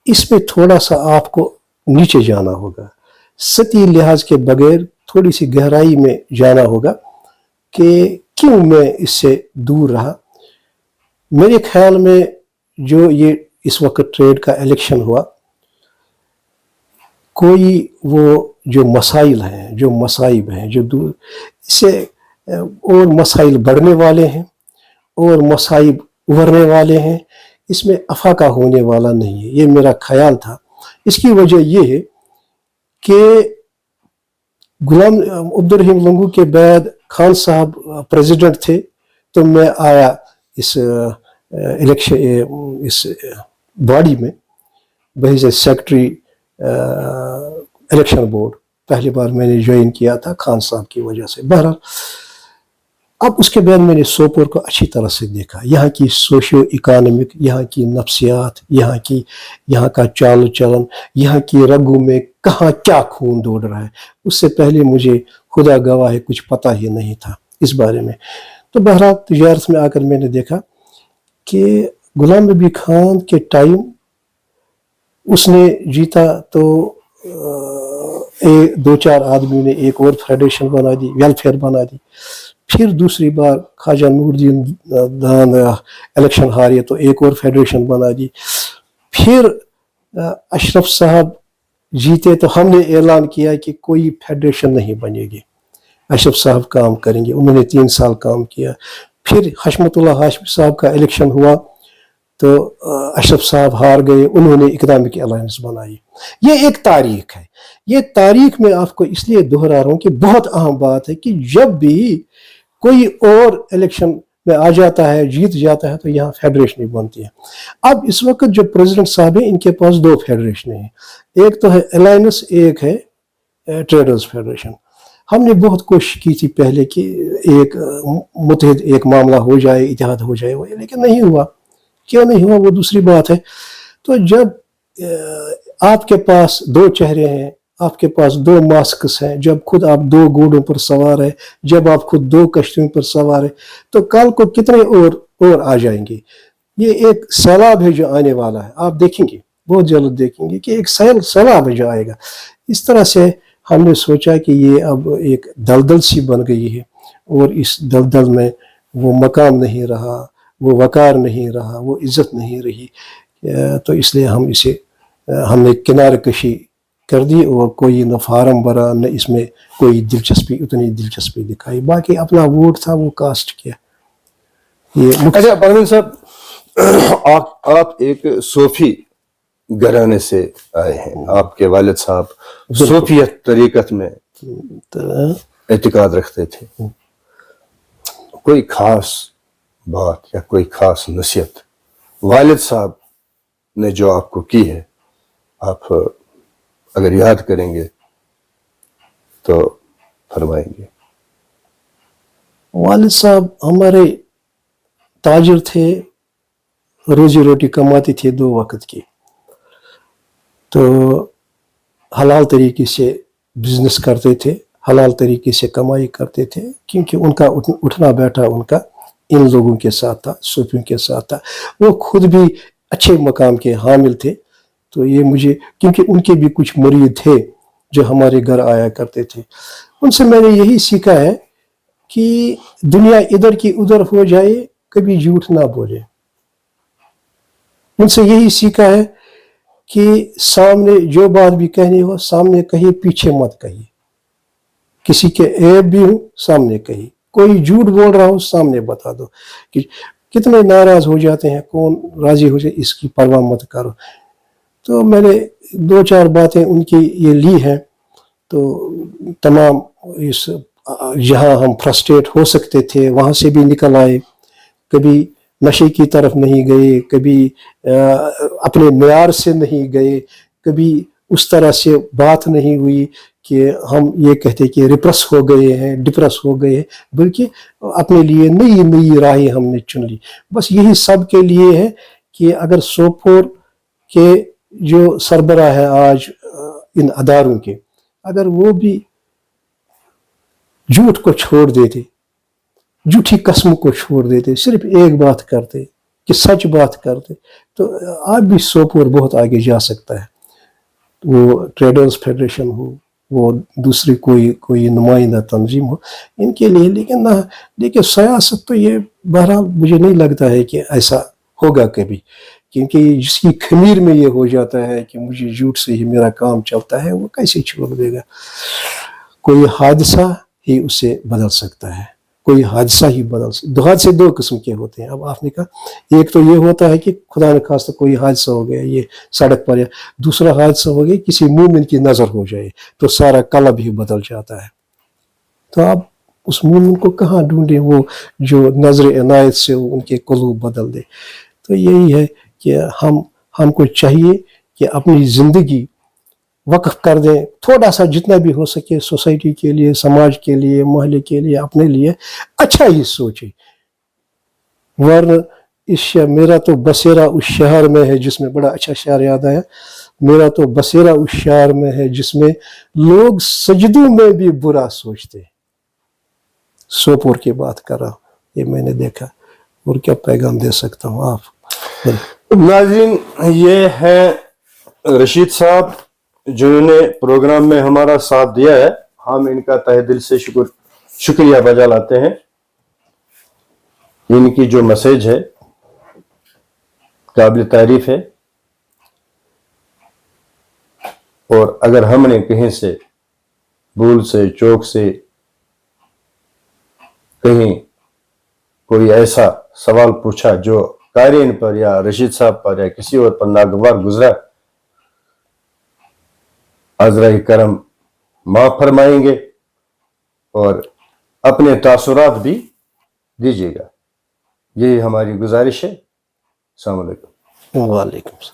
اس میں تھوڑا سا آپ کو نیچے جانا ہوگا, سطحی لحاظ کے بغیر تھوڑی سی گہرائی میں جانا ہوگا کہ کیوں میں اس سے دور رہا. میرے خیال میں جو یہ اس وقت ٹریڈ کا الیکشن ہوا, کوئی وہ جو مسائل ہیں, جو مصائب ہیں, جو دور اس سے اور مسائل بڑھنے والے ہیں اور مصائب ابھرنے والے ہیں, اس میں افاقہ ہونے والا نہیں ہے, یہ میرا خیال تھا. اس کی وجہ یہ ہے کہ غلام عبدالرحیم لنگو کے بعد خان صاحب پریزیڈنٹ تھے, تو میں آیا اس الیکشن اس باڈی میں بحیثیت سیکرٹری الیکشن بورڈ. پہلی بار میں نے جوائن کیا تھا خان صاحب کی وجہ سے. بہرحال اب اس کے بعد میں نے سوپور کو اچھی طرح سے دیکھا, یہاں کی سوشیو اکانومک, یہاں کی نفسیات, یہاں کا چال چلن, یہاں کی رگوں میں کہاں کیا خون دوڑ رہا ہے, اس سے پہلے مجھے خدا گواہ ہے کچھ پتہ ہی نہیں تھا اس بارے میں. تو بہرحال تجارت میں آ کر میں نے دیکھا کہ غلام نبی خان کے ٹائم اس نے جیتا تو 2-4 آدمی نے ایک اور فیڈریشن بنا دی, ویلفیئر بنا دی. پھر دوسری بار خواجہ نور الدین دان الیکشن ہارے تو ایک اور فیڈریشن بنا دی. پھر اشرف صاحب جیتے تو ہم نے اعلان کیا کہ کوئی فیڈریشن نہیں بنے گی, اشرف صاحب کام کریں گے. انہوں نے 3 سال کام کیا. پھر حشمت اللہ ہاشمی صاحب کا الیکشن ہوا تو اشرف صاحب ہار گئے, انہوں نے اکنامک الائنس بنائی. یہ ایک تاریخ ہے. یہ تاریخ میں آپ کو اس لیے دہرا رہا ہوں کہ بہت اہم بات ہے کہ جب بھی کوئی اور الیکشن میں آ جاتا ہے, جیت جاتا ہے, تو یہاں فیڈریشن بنتی ہے. اب اس وقت جو پریزیڈنٹ صاحب ہیں ان کے پاس 2 فیڈریشن ہیں, ایک تو ہے الائنس, ایک ہے ٹریڈرز فیڈریشن. ہم نے بہت کوشش کی تھی پہلے کہ ایک متحد ایک معاملہ ہو جائے, اتحاد ہو جائے, لیکن نہیں ہوا. کیوں نہیں ہوا وہ دوسری بات ہے. تو جب آپ کے پاس 2 چہرے ہیں, آپ کے پاس 2 ماسکس ہیں, جب خود آپ 2 گھوڑوں پر سوار ہیں, جب آپ خود 2 کشتیوں پر سوار ہیں, تو کل کو کتنے اور آ جائیں گے. یہ ایک سیلاب ہے جو آنے والا ہے, آپ دیکھیں گے, بہت جلد دیکھیں گے کہ ایک سیلاب ہے جو آئے گا. اس طرح سے ہم نے سوچا کہ یہ اب ایک دلدل سی بن گئی ہے, اور اس دلدل میں وہ مقام نہیں رہا, وہ وقار نہیں رہا, وہ عزت نہیں رہی. تو اس لیے ہم نے کنار کشی کر دی, اور کوئی نہ فارم بھرا, نہ اس میں کوئی اتنی دلچسپی دکھائی. باقی اپنا ووٹ تھا وہ کاسٹ کیا. اچھا پروین صاحب, آپ ایک صوفی گھرانے سے آئے ہیں, آپ کے والد صاحب صوفیت طریقت میں اعتقاد رکھتے تھے. کوئی خاص بات یا کوئی خاص نصیحت والد صاحب نے جو آپ کو کی ہے, آپ اگر یاد کریں گے تو فرمائیں گے. والد صاحب ہمارے تاجر تھے, روزی روٹی کماتی تھے 2 وقت کی, تو حلال طریقے سے بزنس کرتے تھے, حلال طریقے سے کمائی کرتے تھے, کیونکہ ان کا اٹھنا بیٹھا ان کا ان لوگوں کے ساتھ تھا, صوفیوں کے ساتھ تھا. وہ خود بھی اچھے مقام کے حامل تھے. تو یہ مجھے, کیونکہ ان کے بھی کچھ مرید تھے جو ہمارے گھر آیا کرتے تھے, ان سے میں نے یہی سیکھا ہے کہ دنیا ادھر کی ادھر ہو جائے, کبھی جھوٹ نہ بولے. ان سے یہی سیکھا ہے کہ سامنے جو بات بھی کہنی ہو سامنے کہیے, پیچھے مت کہیے. کسی کے عیب بھی ہوں سامنے کہیے, کوئی جھوٹ بول رہا ہو سامنے بتا دو. کہ कितने नाराज हो जाते हैं, कौन राजी हो जाए, इसकी परवाह मत करो। तो मैंने 2-4 बातें उनकी ये ली हैं। तो तमाम इस जहाँ हम फ्रस्ट्रेट हो सकते थे वहाँ से भी निकल आए, कभी नशे की तरफ नहीं गए, कभी अपने म्यार से नहीं गए, कभी उस तरह से बात नहीं हुई कि हम ये कहते कि रिप्रेस हो गए हैं, डिप्रेस हो गए हैं, बल्कि अपने लिए नई नई राहें हमने चुन ली। बस यही सब के लिए है कि अगर सोपोर के जो सरबराह है आज इन अदारों के, अगर वो भी झूठ को छोड़ देते, झूठी कसम को छोड़ देते, सिर्फ एक बात करते कि सच बात करते, तो आज भी सोपोर बहुत आगे जा सकता है। वो ट्रेडर्स फेडरेशन हो, वो दूसरी कोई नुमाइंदा तंजीम हो, इनके लिए। लेकिन सियासत तो ये बहरहाल मुझे नहीं लगता है कि ऐसा होगा कभी, क्योंकि जिसकी खमीर में ये हो जाता है कि मुझे झूठ से ही मेरा काम चलता है, वो कैसे छोड़ देगा। कोई हादसा ही उसे बदल सकता है, कोई हादसा ही बदल सकता। दो हादसे दो किस्म के होते हैं। अब आपने कहा एक तो ये होता है कि खुदा न खास्ता कोई हादसा हो गया ये सड़क पर, या दूसरा हादसा हो गया किसी मोमिन की नजर हो जाए तो सारा कलब ही बदल जाता है। तो आप उस मोमिन को कहाँ ढूंढे वो जो नजर इनायत से उनके क़ुलूब बदल दे। तो यही है कि हमको चाहिए कि अपनी ज़िंदगी वक्फ कर दें, थोड़ा सा जितना भी हो सके, सोसाइटी के लिए, समाज के लिए, मोहल्ले के लिए, अपने लिए अच्छा ही सोचें। वरना मेरा तो बसेरा उस शहर में है जिसमें, बड़ा अच्छा शहर याद आया, मेरा तो बसेरा उस शहर में है जिसमें लोग सजदों में भी बुरा सोचते। सोपोर की बात कर रहा हूँ, ये मैंने देखा। और क्या पैगाम दे सकता हूँ आप? नाज़रीन, ये है रशीद साहब जिन्होंने प्रोग्राम में हमारा साथ दिया है। हम इनका तहे दिल से शुक्रिया बजा लाते हैं। इनकी जो मैसेज है काबिल तारीफ है, और अगर हमने कहीं से भूल से, चौक से कहीं कोई ऐसा सवाल पूछा जो कारीन पर या रशीद साहब पर या किसी और पर नागवार गुजरा, आज़राए करम माफ फरमाएंगे और अपने तासुरात भी दीजिएगा। यही हमारी गुजारिश है। अस्सलाम वालेकुम। वालेकुम।